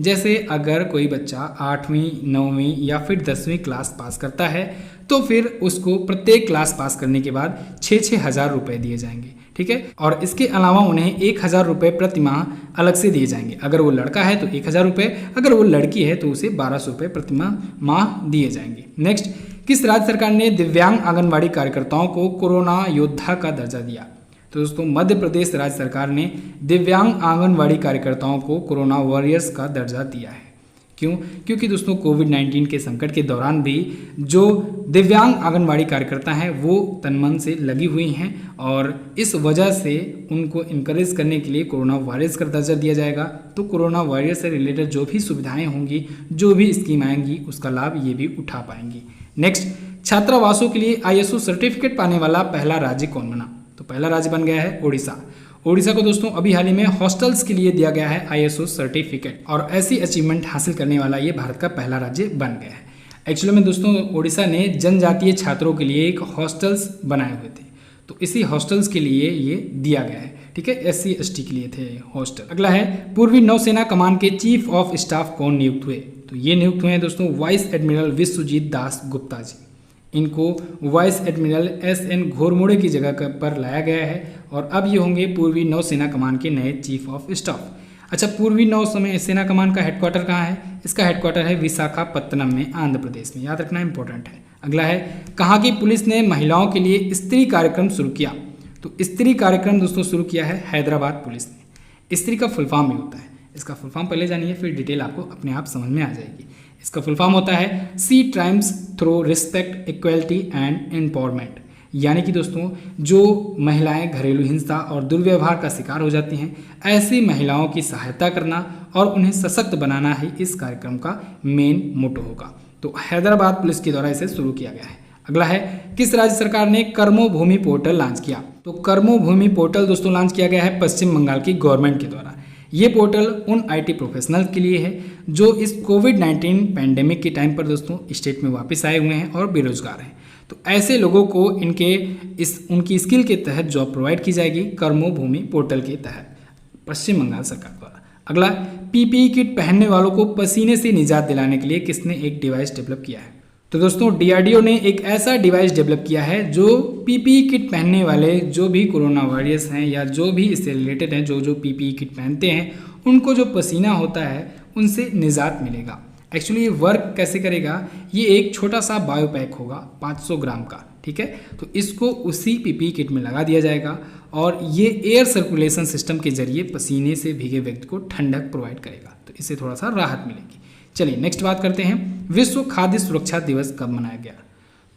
जैसे अगर कोई बच्चा 8वीं 9वीं या फिर 10वीं क्लास पास करता है तो फिर उसको प्रत्येक क्लास पास करने के बाद 6-6 हज़ार रुपये दिए जाएंगे। ठीक है, और इसके अलावा उन्हें 1,000 रुपये प्रति माह अलग से दिए जाएंगे। अगर वो लड़का है तो 1,000 रुपये, अगर वो लड़की है तो उसे 1,200 रुपये प्रति माह दिए जाएंगे। नेक्स्ट, किस राज्य सरकार ने दिव्यांग आंगनबाड़ी कार्यकर्ताओं को कोरोना योद्धा का दर्जा दिया? तो दोस्तों मध्य प्रदेश राज्य सरकार ने दिव्यांग आंगनबाड़ी कार्यकर्ताओं को कोरोना वॉरियर्स का दर्जा दिया है। क्यों? क्योंकि दोस्तों कोविड-19 के संकट के दौरान भी जो दिव्यांग आंगनबाड़ी कार्यकर्ता हैं वो तन मन से लगी हुई हैं और इस वजह से उनको इनकरेज करने के लिए कोरोना वॉरियर्स का दर्जा दिया जाएगा। तो कोरोना वॉरियर्स से रिलेटेड जो भी सुविधाएं होंगी, जो भी स्कीम आएंगी, उसका लाभ ये भी उठा पाएंगी। नेक्स्ट, छात्रावासों के लिए ISO सर्टिफिकेट पाने वाला पहला राज्य कौन बना? तो पहला राज्य बन गया है ओडिशा। ओडिशा को दोस्तों अभी हाल ही में हॉस्टल्स के लिए दिया गया है ISO सर्टिफिकेट और ऐसी अचीवमेंट हासिल करने वाला ये भारत का पहला राज्य बन गया है। एक्चुअली में दोस्तों ओडिशा ने जनजातीय छात्रों के लिए एक हॉस्टल्स बनाए हुए थे, तो इसी हॉस्टल्स के लिए ये दिया गया है। ठीक है, SC ST के लिए थे हॉस्टल। अगला है, पूर्वी नौसेना कमान के चीफ ऑफ स्टाफ कौन नियुक्त हुए? तो ये नियुक्त हुए हैं दोस्तों वाइस एडमिरल विश्वजीत दास गुप्ता जी। इनको वाइस एडमिरल SN घोरमोड़े की जगह पर लाया गया है और अब ये होंगे पूर्वी नौसेना कमान के नए चीफ ऑफ स्टाफ। अच्छा, पूर्वी नौसेना कमान का हेडक्वार्टर कहाँ है? इसका हेडक्वार्टर है विशाखापत्तनम में, आंध्र प्रदेश में। याद रखना इंपॉर्टेंट है। अगला है कहाँ की पुलिस ने महिलाओं के लिए स्त्री कार्यक्रम शुरू किया? तो स्त्री कार्यक्रम दोस्तों शुरू किया है हैदराबाद पुलिस ने। स्त्री का फुल फॉर्म भी होता है, इसका फुल फॉर्म पहले जानिए, फिर डिटेल आपको अपने आप समझ में आ जाएगी। इसका फुल फॉर्म होता है C trims through respect, equality and empowerment. यानी कि दोस्तों जो महिलाएं घरेलू हिंसा और दुर्व्यवहार का शिकार हो जाती हैं, ऐसी महिलाओं की सहायता करना और उन्हें सशक्त बनाना ही इस कार्यक्रम का मेन मोटो होगा। तो हैदराबाद पुलिस के द्वारा इसे शुरू किया गया है। अगला है किस राज्य सरकार ने कर्मो भूमि पोर्टल लॉन्च किया? तो कर्मो भूमि पोर्टल दोस्तों लॉन्च किया गया है पश्चिम बंगाल की गवर्नमेंट के द्वारा। ये पोर्टल उन आईटी प्रोफेशनल के लिए है जो इस कोविड-19 पैंडेमिक के टाइम पर दोस्तों स्टेट में वापस आए हुए हैं और बेरोजगार हैं। तो ऐसे लोगों को उनकी स्किल के तहत जॉब प्रोवाइड की जाएगी कर्मो भूमि पोर्टल के तहत पश्चिम बंगाल सरकार द्वारा। अगला पीपीई किट पहनने वालों को पसीने से निजात दिलाने के लिए किसने एक डिवाइस डेवलप किया है? तो दोस्तों डीआरडीओ ने एक ऐसा डिवाइस डेवलप किया है जो पीपीई किट पहनने वाले जो भी कोरोना वॉरियर्स हैं या जो भी इससे रिलेटेड हैं, जो पीपीई किट पहनते हैं, उनको जो पसीना होता है उनसे निजात मिलेगा। एक्चुअली ये वर्क कैसे करेगा? ये एक छोटा सा बायोपैक होगा 500 ग्राम का, ठीक है। तो इसको उसी पीपीई किट में लगा दिया जाएगा और ये एयर सर्कुलेशन सिस्टम के जरिए पसीने से भीगे व्यक्ति को ठंडक प्रोवाइड करेगा, तो इससे थोड़ा सा राहत मिलेगी। चलिए नेक्स्ट बात करते हैं, विश्व खाद्य सुरक्षा दिवस कब मनाया गया?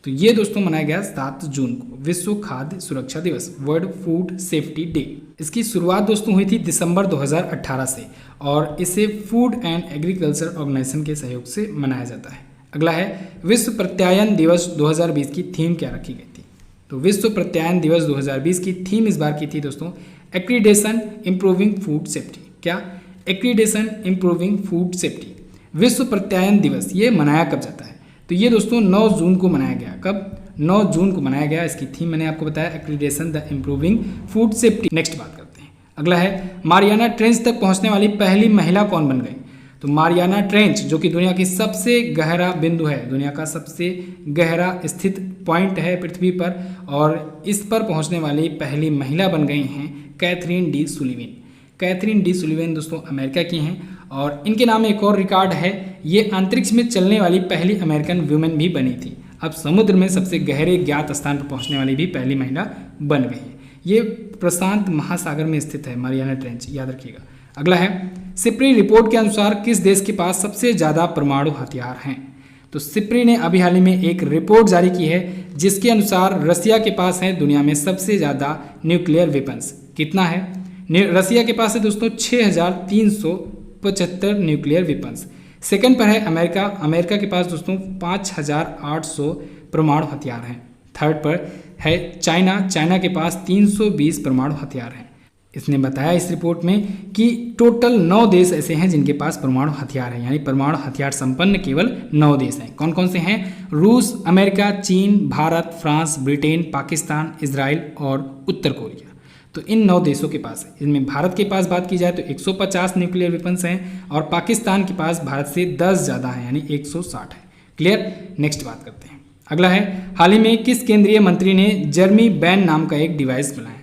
तो ये दोस्तों मनाया गया 7 जून को, विश्व खाद्य सुरक्षा दिवस, वर्ल्ड फूड सेफ्टी डे। इसकी शुरुआत दोस्तों हुई थी दिसंबर 2018 से और इसे फूड एंड एग्रीकल्चर ऑर्गेनाइजेशन के सहयोग से मनाया जाता है। अगला है विश्व प्रत्यायन दिवस 2020 की थीम क्या रखी गई थी? तो विश्व प्रत्यायन दिवस 2020 की थीम इस बार की थी दोस्तों एक्रीडेशन इम्प्रूविंग फूड सेफ्टी। क्या? Accreditation improving food safety. विश्व प्रत्यायन दिवस ये मनाया कब जाता है? तो ये दोस्तों 9 जून को मनाया गया। कब? 9 जून को मनाया गया। इसकी थीम मैंने आपको बताया accreditation the improving food safety. Next बात करते हैं, अगला है मारियाना ट्रेंच तक पहुंचने वाली पहली महिला कौन बन गई? तो मारियाना ट्रेंच जो कि दुनिया की सबसे गहरा बिंदु है, दुनिया का सबसे गहरा स्थित पॉइंट है पृथ्वी पर, और इस पर पहुंचने वाली पहली महिला बन गई हैं Kathryn D Sullivan. Kathryn D Sullivan दोस्तों अमेरिका की हैं और इनके नाम एक और रिकॉर्ड है, ये अंतरिक्ष में चलने वाली पहली अमेरिकन वुमेन भी बनी थी। अब समुद्र में सबसे गहरे ज्ञात स्थान पर पहुंचने वाली भी पहली महिला बन गई है। ये प्रशांत महासागर में स्थित है मारियाना ट्रेंच, याद रखिएगा। अगला है सिप्री रिपोर्ट के अनुसार किस देश के पास सबसे ज़्यादा परमाणु हथियार हैं? तो सिप्री ने अभी हाल ही में एक रिपोर्ट जारी की है जिसके अनुसार रसिया के पास है दुनिया में सबसे ज़्यादा न्यूक्लियर वेपन्स। कितना है? रसिया के पास है दोस्तों 6375 न्यूक्लियर वेपन्स। सेकंड पर है अमेरिका, अमेरिका के पास दोस्तों 5800 परमाणु हथियार हैं। थर्ड पर है चाइना, चाइना के पास 320 परमाणु हथियार हैं। इसने बताया इस रिपोर्ट में कि टोटल 9 देश ऐसे हैं जिनके पास परमाणु हथियार है, यानी परमाणु हथियार संपन्न केवल 9 देश हैं। कौन कौन से हैं? रूस, अमेरिका, चीन, Bharat, France, Britain, Pakistan, Israel और उत्तर कोरिया। तो इन 9 देशों के पास है। इनमें भारत के पास बात की जाए तो 150 न्यूक्लियर वेपन्स हैं और पाकिस्तान के पास भारत से 10 ज़्यादा है, यानी 160 है। क्लियर? नेक्स्ट बात करते हैं, अगला है हाल ही में किस केंद्रीय मंत्री ने जर्मी बैन नाम का एक डिवाइस बनाया?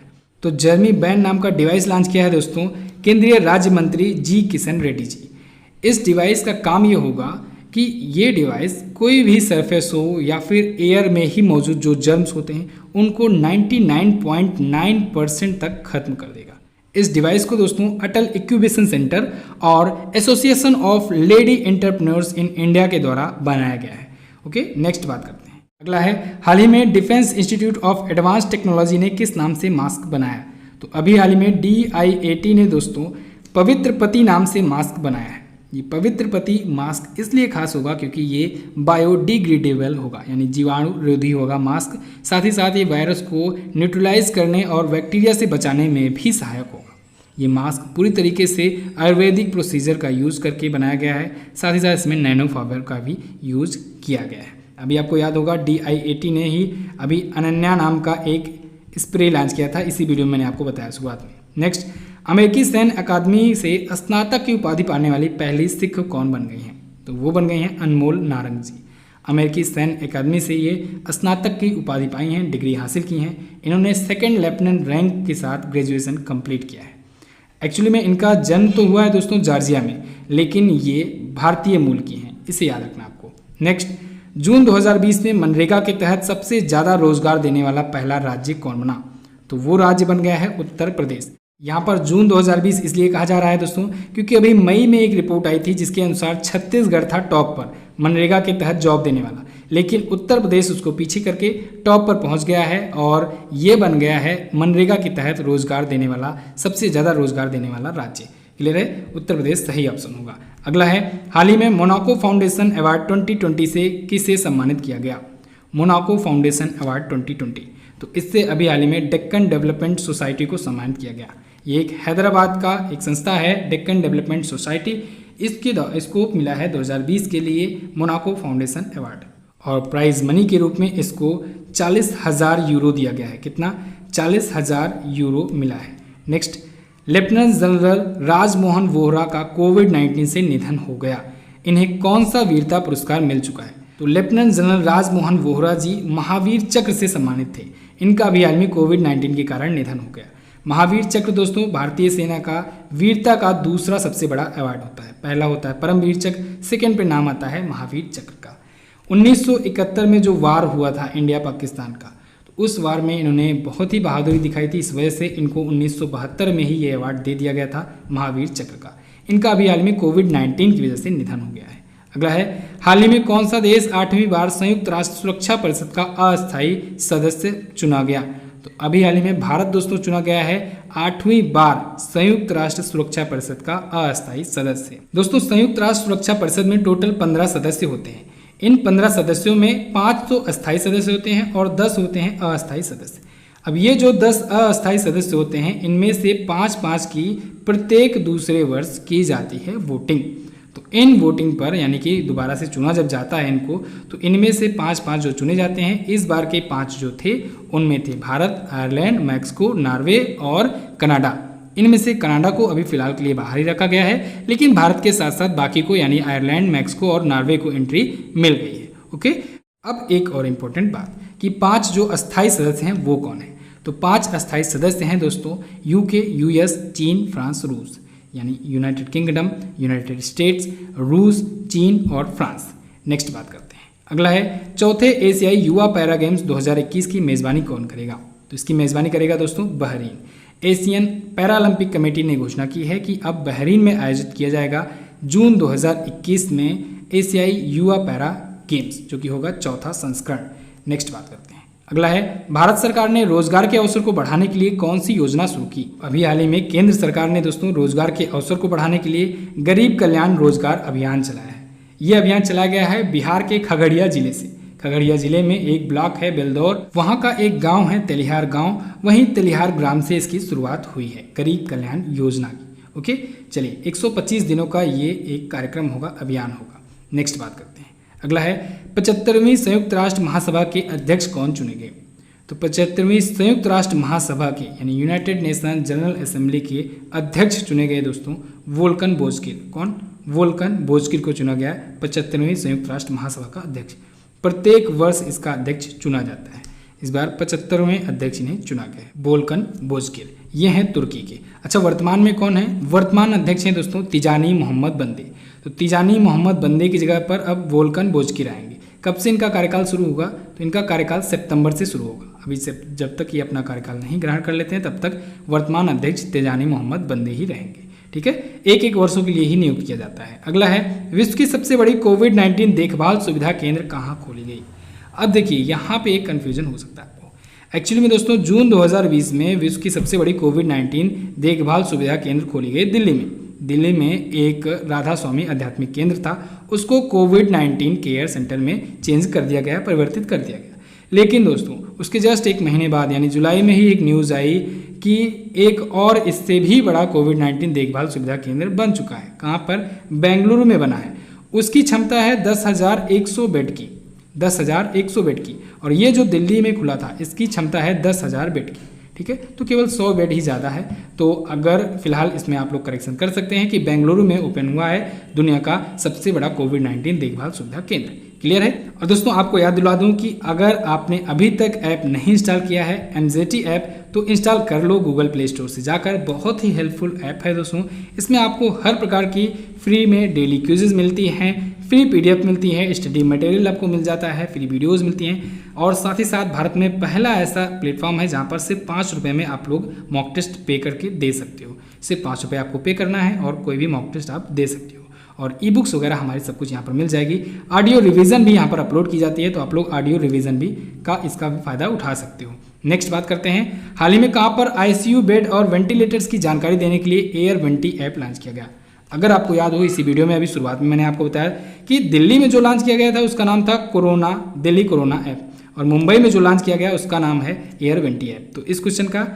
तो जर्मी बैन नाम का डिवाइस लॉन्च किया है दोस्तों केंद्रीय राज्य मंत्री जी किशन रेड्डी जी। इस डिवाइस का काम ये होगा कि ये डिवाइस कोई भी सरफेस हो या फिर एयर में ही मौजूद जो जर्म्स होते हैं उनको 99.9% तक खत्म कर देगा। इस डिवाइस को दोस्तों अटल इंक्यूबेशन सेंटर और association of lady entrepreneurs in India के द्वारा बनाया गया है। ओके, नेक्स्ट बात करते हैं, अगला है हाल ही में defence institute of advance technology ने किस नाम से मास्क बनाया? तो अभी हाल ही में DIAT ने दोस्तों पवित्र पति नाम से मास्क बनाया है। ये पवित्र पति मास्क इसलिए खास होगा क्योंकि ये बायोडिग्रेडेबल होगा, यानी जीवाणुरोधी होगा मास्क। साथ ही साथ ये वायरस को न्यूट्रलाइज करने और बैक्टीरिया से बचाने में भी सहायक होगा। ये मास्क पूरी तरीके से आयुर्वेदिक प्रोसीजर का यूज़ करके बनाया गया है। साथ ही साथ इसमें नैनो फाइबर का भी यूज़ किया गया है। अभी आपको याद होगा DIAT ने ही अभी अनन्या नाम का एक स्प्रे लॉन्च किया था, इसी वीडियो में मैंने आपको बताया शुरुआत में। नेक्स्ट, अमेरिकी सैन्य अकादमी से स्नातक की उपाधि पाने वाली पहली सिख कौन बन गई हैं? तो वो बन गई हैं अनमोल नारंग जी। अमेरिकी सैन्य अकादमी से ये स्नातक की उपाधि पाई हैं, डिग्री हासिल की हैं। इन्होंने 2nd लेफ्टिनेंट रैंक के साथ ग्रेजुएशन कंप्लीट किया है। एक्चुअली में इनका जन्म तो हुआ है दोस्तों जॉर्जिया में, लेकिन ये भारतीय मूल की हैं, इसे याद रखना आपको। नेक्स्ट, जून 2020 में मनरेगा के तहत सबसे ज़्यादा रोजगार देने वाला पहला राज्य कौन बना? तो वो राज्य बन गया है उत्तर प्रदेश। यहाँ पर जून 2020 इसलिए कहा जा रहा है दोस्तों क्योंकि अभी मई में एक रिपोर्ट आई थी जिसके अनुसार छत्तीसगढ़ था टॉप पर मनरेगा के तहत जॉब देने वाला, लेकिन उत्तर प्रदेश उसको पीछे करके टॉप पर पहुंच गया है और ये बन गया है मनरेगा के तहत रोजगार देने वाला, सबसे ज़्यादा रोजगार देने वाला राज्य। क्लियर है, उत्तर प्रदेश सही ऑप्शन होगा। अगला है, हाल ही में मोनाको फाउंडेशन अवार्ड 2020 से किसे सम्मानित किया गया? मोनाको फाउंडेशन अवार्ड 2020, तो इससे अभी हाल ही में डेक्कन डेवलपमेंट सोसाइटी को सम्मानित किया गया। ये एक हैदराबाद का एक संस्था है डेक्कन डेवलपमेंट सोसाइटी, इसको मिला है 2020 के लिए मोनाको फाउंडेशन अवार्ड और प्राइज मनी के रूप में इसको 40,000 यूरो दिया गया है। कितना? 40,000 यूरो मिला है। Next, lieutenant general Rajmohan Vohra का कोविड-19 से निधन हो गया, इन्हें कौन सा वीरता पुरस्कार मिल चुका है? तो लेफ्टिनेंट जनरल राजमोहन वोहरा जी महावीर चक्र से सम्मानित थे, इनका भी हाल में कोविड-19 के कारण निधन हो गया। महावीर चक्र दोस्तों भारतीय सेना का वीरता का दूसरा सबसे बड़ा अवार्ड होता है, पहला होता है परमवीर चक्र, सेकंड पे नाम आता है महावीर चक्र का। 1971 में जो वार हुआ था इंडिया पाकिस्तान का, तो उस वार में इन्होंने बहुत ही बहादुरी दिखाई थी, इस वजह से इनको 1972 में ही ये अवार्ड दे दिया गया था महावीर चक्र का। इनका अभी हाल में कोविड-19 की वजह से निधन हो गया है। अगला है, हाल ही में कौन सा देश 8वीं बार संयुक्त राष्ट्र सुरक्षा परिषद का अस्थायी सदस्य चुना गया? तो अभी हाल ही में भारत दोस्तों चुना गया है 8वीं बार संयुक्त राष्ट्र सुरक्षा परिषद का अस्थायी सदस्य। दोस्तों संयुक्त राष्ट्र सुरक्षा परिषद में टोटल 15 सदस्य होते हैं। इन 15 सदस्यों में 5 तो अस्थायी सदस्य होते हैं और 10 होते हैं अस्थायी सदस्य। अब ये जो 10 अस्थायी सदस्य होते हैं, इनमें से 5-5 की प्रत्येक दूसरे वर्ष की जाती है वोटिंग। तो इन वोटिंग पर यानी कि दोबारा से चुना जब जाता है इनको, तो इनमें से 5-5 जो चुने जाते हैं, इस बार के 5 जो थे उनमें थे भारत, आयरलैंड, मैक्सिको, नॉर्वे और कनाडा। इनमें से कनाडा को अभी फिलहाल के लिए बाहर ही रखा गया है, लेकिन भारत के साथ साथ बाकी को यानी आयरलैंड, मैक्सिको और नॉर्वे को एंट्री मिल गई है। ओके, अब एक और इम्पोर्टेंट बात कि 5 जो अस्थायी सदस्य हैं वो कौन है? तो 5 अस्थायी सदस्य हैं दोस्तों यूके, यूएस, चीन, फ्रांस, रूस, यानी यूनाइटेड किंगडम, यूनाइटेड स्टेट्स, रूस, चीन और फ्रांस। नेक्स्ट बात करते हैं। अगला है, चौथे एशियाई युवा पैरा गेम्स 2021 की मेज़बानी कौन करेगा? तो इसकी मेज़बानी करेगा दोस्तों बहरीन। एशियन पैरालंपिक कमेटी ने घोषणा की है कि अब बहरीन में आयोजित किया जाएगा जून 2021 में एशियाई युवा पैरा गेम्स, जो कि होगा चौथा संस्करण। नेक्स्ट बात करते हैं। अगला है, भारत सरकार ने रोजगार के अवसर को बढ़ाने के लिए कौन सी योजना शुरू की? अभी हाल ही में केंद्र सरकार ने दोस्तों रोजगार के अवसर को बढ़ाने के लिए गरीब कल्याण रोजगार अभियान चलाया है। ये अभियान चलाया गया है बिहार के खगड़िया जिले से। खगड़िया जिले में एक ब्लॉक है बेलदौर, वहाँ का एक गांव है तेलिहार गांव, वहीं तेलिहार ग्राम से इसकी शुरुआत हुई है गरीब कल्याण योजना की। ओके, चलिए 125 दिनों का ये एक कार्यक्रम होगा, अभियान होगा। नेक्स्ट बात करते हैं। अगला है, 75वीं संयुक्त राष्ट्र महासभा के अध्यक्ष कौन चुने गए? तो 75वीं संयुक्त राष्ट्र महासभा के यानी यूनाइटेड नेशन जनरल असेंबली के अध्यक्ष चुने गए दोस्तों वोल्कन बोजकिर। कौन? वोल्कन बोजकिर को चुना गया 75वीं संयुक्त राष्ट्र महासभा का अध्यक्ष। प्रत्येक वर्ष इसका अध्यक्ष चुना जाता है, इस बार 75वें अध्यक्ष इन्हें चुना गया है वोल्कन बोजकिर। ये हैं तुर्की के। अच्छा, वर्तमान में कौन है? वर्तमान अध्यक्ष हैं दोस्तों तिजानी मोहम्मद बंदे। तो तिजानी मोहम्मद बंदे की जगह पर अब वोल्कन बोजकिर आएंगे। कब से इनका कार्यकाल शुरू होगा? तो इनका कार्यकाल सितंबर से शुरू होगा। अभी से जब तक ये अपना कार्यकाल नहीं ग्रहण कर लेते हैं तब तक वर्तमान अध्यक्ष तिजानी मोहम्मद बंदे ही रहेंगे। ठीक है, एक वर्षों के लिए ही नियुक्त किया जाता है। अगला है, विश्व की सबसे बड़ी कोविड-19 देखभाल सुविधा केंद्र कहाँ खोली गई? अब देखिए यहाँ पे एक कन्फ्यूजन हो सकता है आपको। एक्चुअली में दोस्तों जून 2020 में विश्व की सबसे बड़ी कोविड-19 देखभाल सुविधा केंद्र खोली गई दिल्ली में। दिल्ली में एक राधा स्वामी आध्यात्मिक केंद्र था, उसको कोविड-19 केयर सेंटर में चेंज कर दिया गया, परिवर्तित कर दिया गया। लेकिन दोस्तों उसके जस्ट एक महीने बाद यानी जुलाई में ही एक न्यूज़ आई कि एक और इससे भी बड़ा कोविड-19 देखभाल सुविधा केंद्र बन चुका है। कहाँ पर? बेंगलुरु में बना है। उसकी क्षमता है 10,100 बेड की, 10,100 बेड की। और ये जो दिल्ली में खुला था इसकी क्षमता है 10,000 बेड की। ठीक है, तो केवल 100 बेड ही ज़्यादा है। तो अगर फिलहाल इसमें आप लोग करेक्शन कर सकते हैं कि बेंगलुरु में ओपन हुआ है दुनिया का सबसे बड़ा कोविड-19 देखभाल सुविधा केंद्र। क्लियर है? और दोस्तों आपको याद दिला दूं कि अगर आपने अभी तक ऐप नहीं इंस्टॉल किया है एंग्जायटी ऐप, तो इंस्टॉल कर लो गूगल प्ले स्टोर से जाकर। बहुत ही हेल्पफुल ऐप है दोस्तों। इसमें आपको हर प्रकार की फ्री में डेली क्विज़ेस मिलती हैं, फ्री PDF मिलती है, स्टडी मटेरियल आपको मिल जाता है, फ्री वीडियोज़ मिलती हैं और साथ ही साथ भारत में पहला ऐसा प्लेटफॉर्म है जहाँ पर सिर्फ 5 रुपये में आप लोग मॉक टेस्ट पे करके दे सकते हो। सिर्फ 5 रुपये आपको पे करना है और कोई भी मॉक टेस्ट आप दे सकते हो। और ई बुक्स वगैरह हमारी सब कुछ यहाँ पर मिल जाएगी। ऑडियो रिवीजन भी यहाँ पर अपलोड की जाती है, तो आप लोग ऑडियो रिवीजन भी इसका भी फ़ायदा उठा सकते हो। नेक्स्ट बात करते हैं, हाल ही में कहाँ पर ICU बेड और वेंटिलेटर्स की जानकारी देने के लिए एयर वेंटी ऐप लॉन्च किया गया। अगर आपको याद हो, इसी वीडियो में अभी शुरुआत में मैंने आपको बताया कि दिल्ली में जो लॉन्च किया गया था उसका नाम था दिल्ली कोरोना ऐप, और मुंबई में जो लॉन्च किया गया उसका नाम है एयर वेंटी ऐप। तो इस क्वेश्चन का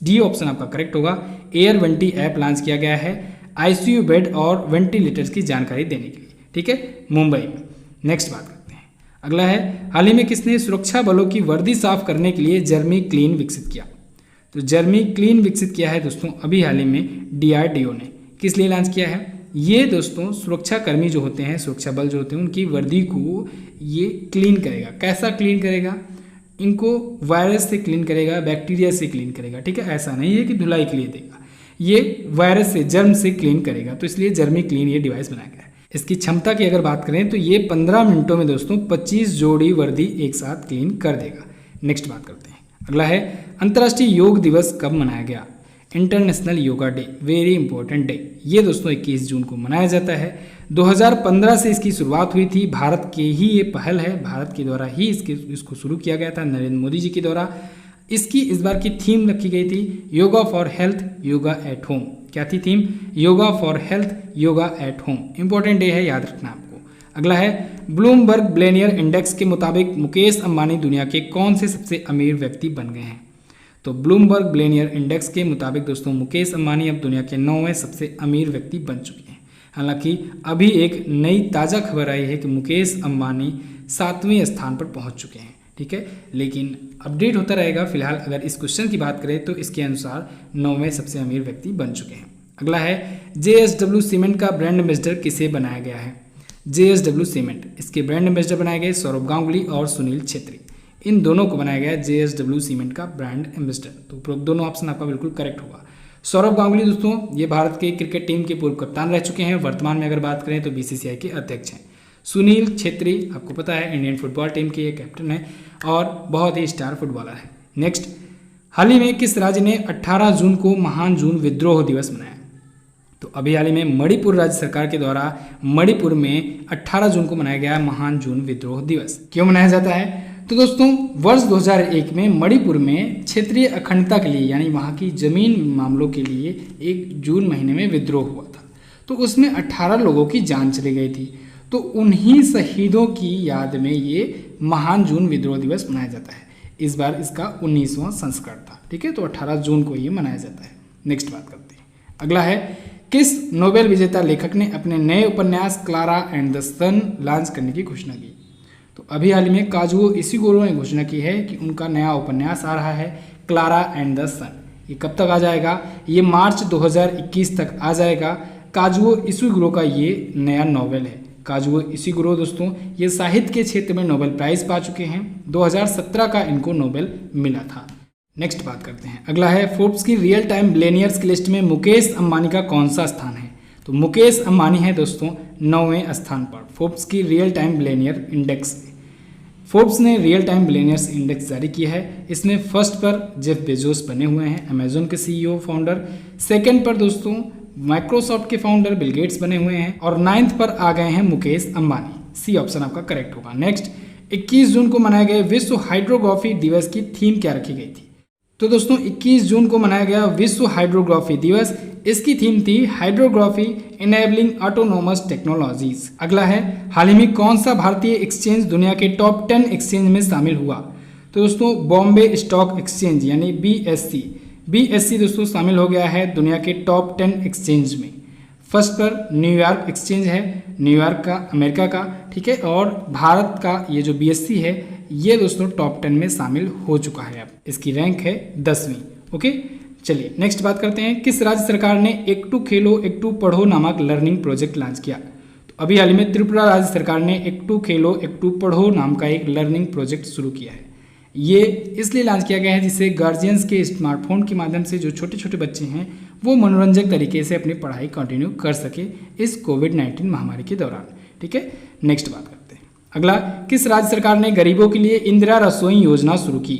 डी ऑप्शन आपका करेक्ट होगा। एयर वेंटी ऐप लॉन्च किया गया है ICU बेड और वेंटिलेटर्स की जानकारी देने के लिए, ठीक है, मुंबई में। नेक्स्ट बात करते हैं, अगला है, हाल ही में किसने सुरक्षा बलों की वर्दी साफ करने के लिए जर्मी क्लीन विकसित किया। तो जर्मी क्लीन विकसित किया है दोस्तों अभी हाल ही में DRDO ने। किस लिए लॉन्च किया है? ये दोस्तों सुरक्षा कर्मी जो होते हैं, सुरक्षा बल जो होते हैं, उनकी वर्दी को ये क्लीन करेगा। कैसा क्लीन करेगा? इनको वायरस से क्लीन करेगा, बैक्टीरिया से क्लीन करेगा, ठीक है। ऐसा नहीं है कि धुलाई के लिए देगा, ये वायरस से, जर्म से क्लीन करेगा। तो इसलिए जर्मी क्लीन ये डिवाइस बनाया गया है। इसकी क्षमता की अगर बात करें तो ये 15 मिनटों में दोस्तों 25 जोड़ी वर्दी एक साथ क्लीन कर देगा। नेक्स्ट बात करते हैं, अगला है, अंतर्राष्ट्रीय योग दिवस कब मनाया गया? International yoga day, very important day. ये दोस्तों 21 जून को मनाया जाता है। 2015 से इसकी शुरुआत हुई थी, भारत की ही ये पहल है, भारत के द्वारा ही इसको शुरू किया गया था, नरेंद्र मोदी जी के द्वारा। इसकी इस बार की थीम रखी गई थी yoga for health, yoga at home. क्या थी theme? Yoga for health, yoga at home. Important day है, याद रखना आपको। अगला है, ब्लूमबर्ग बिलियनियर इंडेक्स के मुताबिक मुकेश अंबानी दुनिया के कौन से सबसे अमीर व्यक्ति बन गए हैं? तो ब्लूमबर्ग बिलियनियर इंडेक्स के मुताबिक दोस्तों मुकेश अंबानी अब दुनिया के 9वें सबसे अमीर व्यक्ति बन चुके हैं। हालांकि अभी एक नई ताज़ा खबर आई है कि मुकेश अंबानी 7वें स्थान पर पहुंच चुके हैं, ठीक है, लेकिन अपडेट होता रहेगा। फिलहाल अगर इस क्वेश्चन की बात करें तो इसके अनुसार 9वें सबसे अमीर व्यक्ति बन चुके हैं। अगला है, JSW सीमेंट का ब्रांड एम्बेसडर किसे बनाया गया है? JSW सीमेंट, इसके ब्रांड एम्बेसडर बनाए गए सौरभ गांगुली और सुनील छेत्री। इन दोनों को बनाया गया है JSW सीमेंट का ब्रांड एम्बेसडर। तो दोनों ऑप्शन आपका बिल्कुल करेक्ट होगा। सौरभ गांगुली दोस्तों ये भारत के क्रिकेट टीम के पूर्व कप्तान रह चुके हैं। वर्तमान में अगर बात करें तो BCCI के अध्यक्ष हैं। सुनील छेत्री आपको पता है इंडियन फुटबॉल टीम के कैप्टन है और बहुत ही स्टार फुटबॉलर है। नेक्स्ट, हाल ही में किस राज्य ने 18 जून को महान जून विद्रोह दिवस मनाया? तो अभी हाल ही में मणिपुर राज्य सरकार के द्वारा मणिपुर में 18 जून को मनाया गया महान जून विद्रोह दिवस। क्यों मनाया जाता है? तो दोस्तों वर्ष 2001 में मणिपुर में क्षेत्रीय अखंडता के लिए, यानी वहाँ की जमीन मामलों के लिए 1 जून महीने में विद्रोह हुआ था। तो उसमें 18 लोगों की जान चली गई थी। तो उन्हीं शहीदों की याद में ये महान जून विद्रोह दिवस मनाया जाता है। इस बार इसका 19वां संस्करण था, ठीक है, तो 18 जून को ये मनाया जाता है। नेक्स्ट बात करते हैं, अगला है, किस नोबेल विजेता लेखक ने अपने नए उपन्यास Klara and the sun launch करने की घोषणा की? तो अभी हाल ही में काजुओ इशिगुरो ने घोषणा की है कि उनका नया उपन्यास आ रहा है क्लारा एंड द सन। ये कब तक आ जाएगा? ये मार्च 2021 तक आ जाएगा। काजुओ इशिगुरो का ये नया नॉवेल है। काजुओ इशिगुरो दोस्तों ये साहित्य के क्षेत्र में नोबेल प्राइज पा चुके हैं। 2017 का इनको नोबेल मिला था। नेक्स्ट बात करते हैं, अगला है, फोर्ब्स की रियल टाइम बिलियनियर्स की लिस्ट में मुकेश अंबानी का कौन सा स्थान है? तो मुकेश अंबानी है दोस्तों 9वें स्थान पर फोर्ब्स की रियल टाइम बिलियनियर इंडेक्स में। फोर्ब्स ने रियल टाइम बिलियनियर्स इंडेक्स जारी किया है। इसमें फर्स्ट पर जेफ बेजोस बने हुए हैं, अमेजोन के CEO फाउंडर। सेकंड पर दोस्तों माइक्रोसॉफ्ट के फाउंडर बिल गेट्स बने हुए हैं और 9th पर आ गए हैं मुकेश अंबानी। सी ऑप्शन आपका करेक्ट होगा। नेक्स्ट, 21 जून को मनाए गए विश्व हाइड्रोग्राफी दिवस की थीम क्या रखी गई थी? तो दोस्तों 21 जून को मनाया गया विश्व हाइड्रोग्राफी दिवस। इसकी थीम थी हाइड्रोग्राफी इनेबलिंग ऑटोनोमस टेक्नोलॉजीज। अगला है, हाल ही में कौन सा भारतीय एक्सचेंज दुनिया के टॉप 10 एक्सचेंज में शामिल हुआ? तो दोस्तों बॉम्बे स्टॉक एक्सचेंज यानी BSE दोस्तों शामिल हो गया है दुनिया के टॉप 10 एक्सचेंज में। फर्स्ट पर न्यूयॉर्क एक्सचेंज है, न्यूयॉर्क का, अमेरिका का, ठीक है, और भारत का ये जो BSE है ये दोस्तों टॉप 10 में शामिल हो चुका है। अब इसकी रैंक है 10वीं। ओके, चलिए नेक्स्ट बात करते हैं, किस राज्य सरकार ने एकटू खेलो एकटू पढ़ो नामक लर्निंग प्रोजेक्ट लॉन्च किया? तो अभी हाल ही में त्रिपुरा राज्य सरकार ने एकटू खेलो एकटू पढ़ो नाम का एक लर्निंग प्रोजेक्ट शुरू किया है। ये इसलिए लॉन्च किया गया है जिससे गार्जियंस के स्मार्टफोन के माध्यम से जो छोटे छोटे बच्चे हैं वो मनोरंजक तरीके से अपनी पढ़ाई कंटिन्यू कर सके इस कोविड-19 महामारी के दौरान। ठीक है, नेक्स्ट बात करते हैं। अगला, किस राज्य सरकार ने गरीबों के लिए इंदिरा रसोई योजना शुरू की?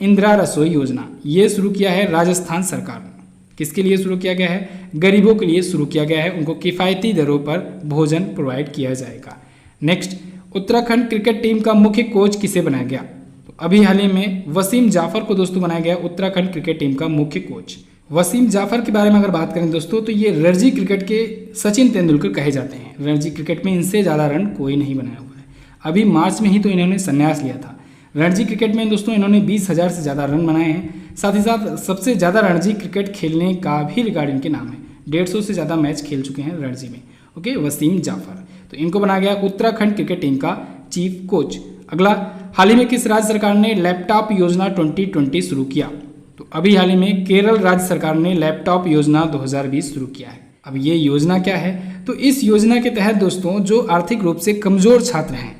इंदिरा रसोई योजना ये शुरू किया है राजस्थान सरकार ने। किसके लिए शुरू किया गया है? गरीबों के लिए शुरू किया गया है, उनको किफ़ायती दरों पर भोजन प्रोवाइड किया जाएगा। नेक्स्ट, उत्तराखंड क्रिकेट टीम का मुख्य कोच किसे बनाया गया? तो अभी हाल ही में वसीम जाफर को दोस्तों बनाया गया उत्तराखंड क्रिकेट टीम का मुख्य कोच। वसीम जाफर के बारे में अगर बात करें दोस्तों, तो ये रणजी क्रिकेट के सचिन तेंदुलकर कहे जाते हैं। रणजी क्रिकेट में इनसे ज़्यादा रन कोई नहीं बनाया हुआ है। अभी मार्च में ही तो इन्होंने संन्यास लिया था। रणजी क्रिकेट में दोस्तों इन्होंने 20,000 से ज़्यादा रन बनाए हैं। साथ ही साथ सबसे ज़्यादा रणजी क्रिकेट खेलने का भी रिकॉर्ड इनके नाम है। 150 से ज़्यादा मैच खेल चुके हैं रणजी में। ओके, वसीम जाफर, तो इनको बनाया गया उत्तराखंड क्रिकेट टीम का चीफ कोच। अगला, हाल ही में किस राज्य सरकार ने लैपटॉप योजना 2020 शुरू किया? तो अभी हाल ही में केरल राज्य सरकार ने लैपटॉप योजना 2020 शुरू किया है। अब ये योजना क्या है? तो इस योजना के तहत दोस्तों जो आर्थिक रूप से कमज़ोर छात्र हैं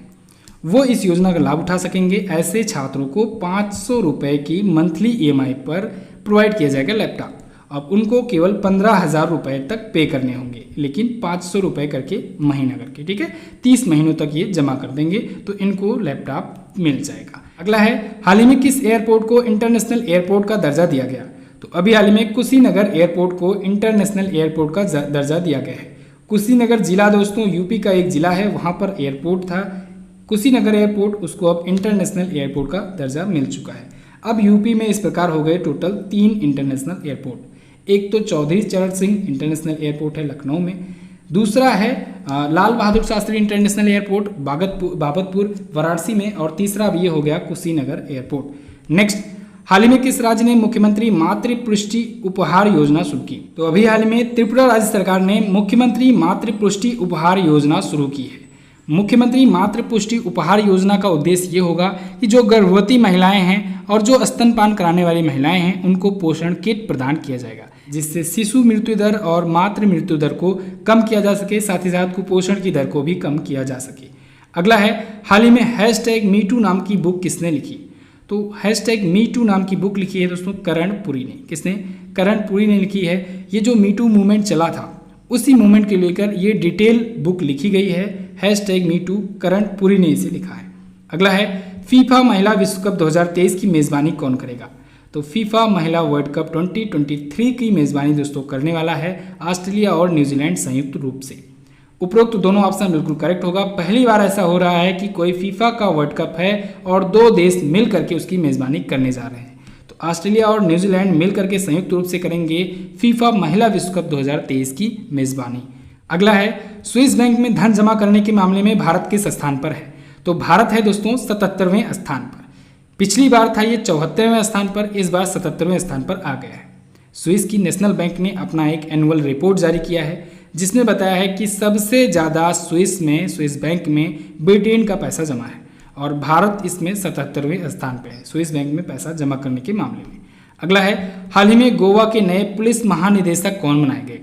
वो इस योजना का लाभ उठा सकेंगे। ऐसे छात्रों को 500 रुपये की मंथली EMI पर प्रोवाइड किया जाएगा लैपटॉप। अब उनको केवल 15,000 रुपये तक पे करने होंगे, लेकिन 500 रुपये करके महीना करके, ठीक है, 30 महीनों तक ये जमा कर देंगे तो इनको लैपटॉप मिल जाएगा। अगला है, हाल ही में किस एयरपोर्ट को इंटरनेशनल एयरपोर्ट का दर्जा दिया गया? तो अभी हाल ही में कुशीनगर एयरपोर्ट को इंटरनेशनल एयरपोर्ट का दर्जा दिया गया है। कुशीनगर जिला दोस्तों यूपी का एक जिला है, वहाँ पर एयरपोर्ट था कुशीनगर एयरपोर्ट, उसको अब इंटरनेशनल एयरपोर्ट का दर्जा मिल चुका है। अब यूपी में इस प्रकार हो गए टोटल 3 इंटरनेशनल एयरपोर्ट। एक तो चौधरी चरण सिंह इंटरनेशनल एयरपोर्ट है लखनऊ में, दूसरा है लाल बहादुर शास्त्री इंटरनेशनल एयरपोर्ट बाबतपुर वाराणसी में, और तीसरा अब ये हो गया कुशीनगर एयरपोर्ट। नेक्स्ट, हाल ही में किस राज्य ने मुख्यमंत्री मातृपुष्टि उपहार योजना शुरू की? तो अभी हाल ही में त्रिपुरा राज्य सरकार ने मुख्यमंत्री मातृपुष्टि उपहार योजना शुरू की है। मुख्यमंत्री मातृपुष्टि उपहार योजना का उद्देश्य ये होगा कि जो गर्भवती महिलाएं हैं और जो स्तनपान कराने वाली महिलाएं हैं उनको पोषण किट प्रदान किया जाएगा, जिससे शिशु मृत्यु दर और मातृ मृत्यु दर को कम किया जा सके, साथ ही साथ कुपोषण की दर को भी कम किया जा सके। अगला है, हाल ही में #MeToo नाम की बुक किसने लिखी? तो #MeToo नाम की बुक लिखी है दोस्तों करण पुरी ने। किसने? करण पुरी ने लिखी है। ये जो मीटू मूवमेंट चला था उसी मूवमेंट के लेकर ये डिटेल बुक लिखी गई है। #MeToo करण पुरी ने इसे लिखा है। अगला है, फीफा महिला विश्व कप 2023 की मेज़बानी कौन करेगा? तो फीफा महिला वर्ल्ड कप 2023 की मेज़बानी दोस्तों करने वाला है ऑस्ट्रेलिया और न्यूजीलैंड संयुक्त रूप से। उपरोक्त दोनों ऑप्शन बिल्कुल करेक्ट होगा। पहली बार ऐसा हो रहा है कि कोई फीफा का वर्ल्ड कप है और 2 देश मिल करके उसकी मेज़बानी करने जा रहे हैं। तो ऑस्ट्रेलिया और न्यूजीलैंड मिल करके संयुक्त रूप से करेंगे फीफा महिला विश्व कप 2023 की मेज़बानी। अगला है, स्विस बैंक में धन जमा करने के मामले में भारत किस स्थान पर है? तो भारत है दोस्तों 77वें स्थान पर। पिछली बार था ये 74वें स्थान पर, इस बार 77वें स्थान पर आ गया है। स्विस की नेशनल बैंक ने अपना एक एनुअल रिपोर्ट जारी किया है जिसमें बताया है कि सबसे ज़्यादा स्विस बैंक में ब्रिटेन का पैसा जमा है और भारत इसमें 77वें स्थान पर है स्विस बैंक में पैसा जमा करने के मामले में। अगला है, हाल ही में गोवा के नए पुलिस महानिदेशक कौन बनाए गए?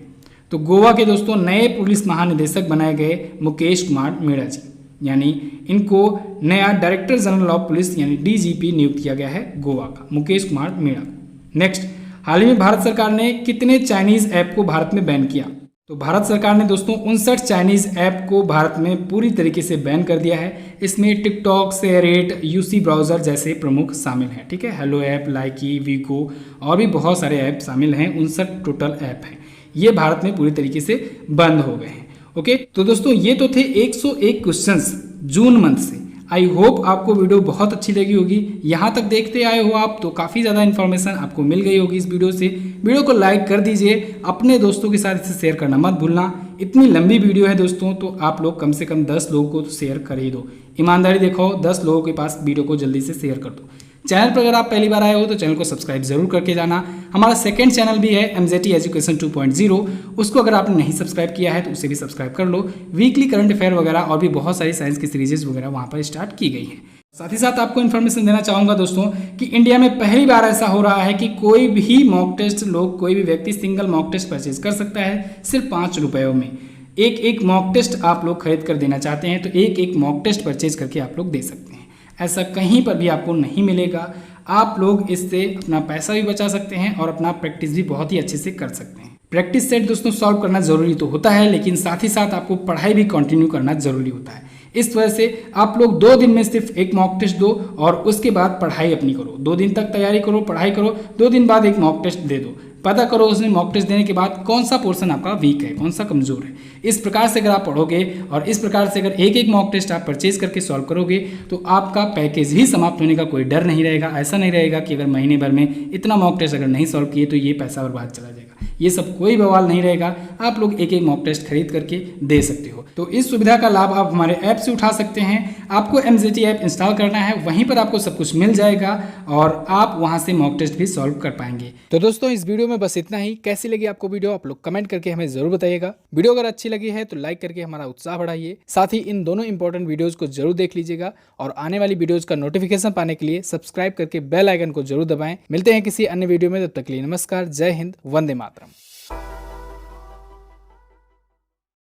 तो गोवा के दोस्तों नए पुलिस महानिदेशक बनाए गए मुकेश कुमार मीणा जी, यानी इनको नया डायरेक्टर जनरल ऑफ पुलिस यानी DGP नियुक्त किया गया है गोवा का, मुकेश कुमार मीणा को। नेक्स्ट, हाल ही में भारत सरकार ने कितने चाइनीज़ ऐप को भारत में बैन किया? तो भारत सरकार ने दोस्तों 59 चाइनीज़ ऐप को भारत में पूरी तरीके से बैन कर दिया है। इसमें टिकटॉक, शेयरेट, UC ब्राउज़र जैसे प्रमुख शामिल हैं। ठीक है, हेलो ऐप, लाइकी, वीगो और भी बहुत सारे ऐप शामिल हैं। 59 टोटल ऐप हैं, ये भारत में पूरी तरीके से बंद हो गए हैं। ओके, तो दोस्तों ये तो थे 101 क्वेश्चंस जून मंथ से। आई होप आपको वीडियो बहुत अच्छी लगी होगी। यहाँ तक देखते आए हो आप तो काफ़ी ज़्यादा इन्फॉर्मेशन आपको मिल गई होगी इस वीडियो से। वीडियो को लाइक कर दीजिए, अपने दोस्तों के साथ इसे शेयर करना मत भूलना। इतनी लंबी वीडियो है दोस्तों, तो आप लोग कम से कम 10 लोगों को तो शेयर कर ही दो। ईमानदारी दिखाओ, 10 लोगों के पास वीडियो को जल्दी से शेयर कर दो। चैनल पर अगर आप पहली बार आए हो तो चैनल को सब्सक्राइब जरूर करके जाना। हमारा सेकंड चैनल भी है MZT एजुकेशन 2.0, उसको अगर आपने नहीं सब्सक्राइब किया है तो उसे भी सब्सक्राइब कर लो। वीकली करंट अफेयर वगैरह और भी बहुत सारी साइंस की सीरीजेज वगैरह वहाँ पर स्टार्ट की गई हैं। साथ ही साथ आपको इन्फॉर्मेशन देना चाहूँगा दोस्तों कि इंडिया में पहली बार ऐसा हो रहा है कि कोई भी मॉक टेस्ट कोई भी व्यक्ति सिंगल मॉक टेस्ट परचेज कर सकता है सिर्फ 5 रुपयों में। एक मॉक टेस्ट आप लोग खरीद कर देना चाहते हैं तो एक मॉक टेस्ट परचेज करके आप लोग दे सकते हैं। ऐसा कहीं पर भी आपको नहीं मिलेगा। आप लोग इससे अपना पैसा भी बचा सकते हैं और अपना प्रैक्टिस भी बहुत ही अच्छे से कर सकते हैं। प्रैक्टिस सेट दोस्तों सॉल्व करना जरूरी तो होता है, लेकिन साथ ही साथ आपको पढ़ाई भी कंटिन्यू करना जरूरी होता है। इस वजह से आप लोग 2 दिन में सिर्फ एक मॉक टेस्ट दो और उसके बाद पढ़ाई अपनी करो। 2 दिन तक तैयारी करो, पढ़ाई करो, 2 दिन बाद एक मॉक टेस्ट दे दो। पता करो उसमें मॉक टेस्ट देने के बाद कौन सा पोर्शन आपका वीक है, कौन सा कमजोर है। इस प्रकार से अगर आप पढ़ोगे और इस प्रकार से अगर एक मॉक टेस्ट आप परचेज करके सॉल्व करोगे तो आपका पैकेज ही समाप्त होने का कोई डर नहीं रहेगा। ऐसा नहीं रहेगा कि अगर महीने भर में इतना मॉक टेस्ट अगर नहीं सॉल्व किए तो ये पैसा बर्बाद चला जाएगा। ये सब कोई बवाल नहीं रहेगा। आप लोग एक मॉक टेस्ट खरीद करके दे सकते हो। तो इस सुविधा का लाभ आप हमारे ऐप से उठा सकते हैं। आपको MZT ऐप इंस्टॉल करना है, वहीं पर आपको सब कुछ मिल जाएगा और आप वहां से मॉक टेस्ट भी सॉल्व कर पाएंगे। तो दोस्तों इस वीडियो में बस इतना ही। कैसी लगी आपको वीडियो आप लोग कमेंट करके हमें जरूर बताइएगा। वीडियो अगर अच्छी लगी है तो लाइक करके हमारा उत्साह बढ़ाइए। साथ ही इन दोनों इंपॉर्टेंट वीडियोज को जरूर देख लीजिएगा और आने वाली वीडियोज का नोटिफिकेशन पाने के लिए सब्सक्राइब करके बेल आइकन को जरूर दबाएं। मिलते हैं किसी अन्य वीडियो में, तब तक के लिए नमस्कार, जय हिंद, वंदे मातरम।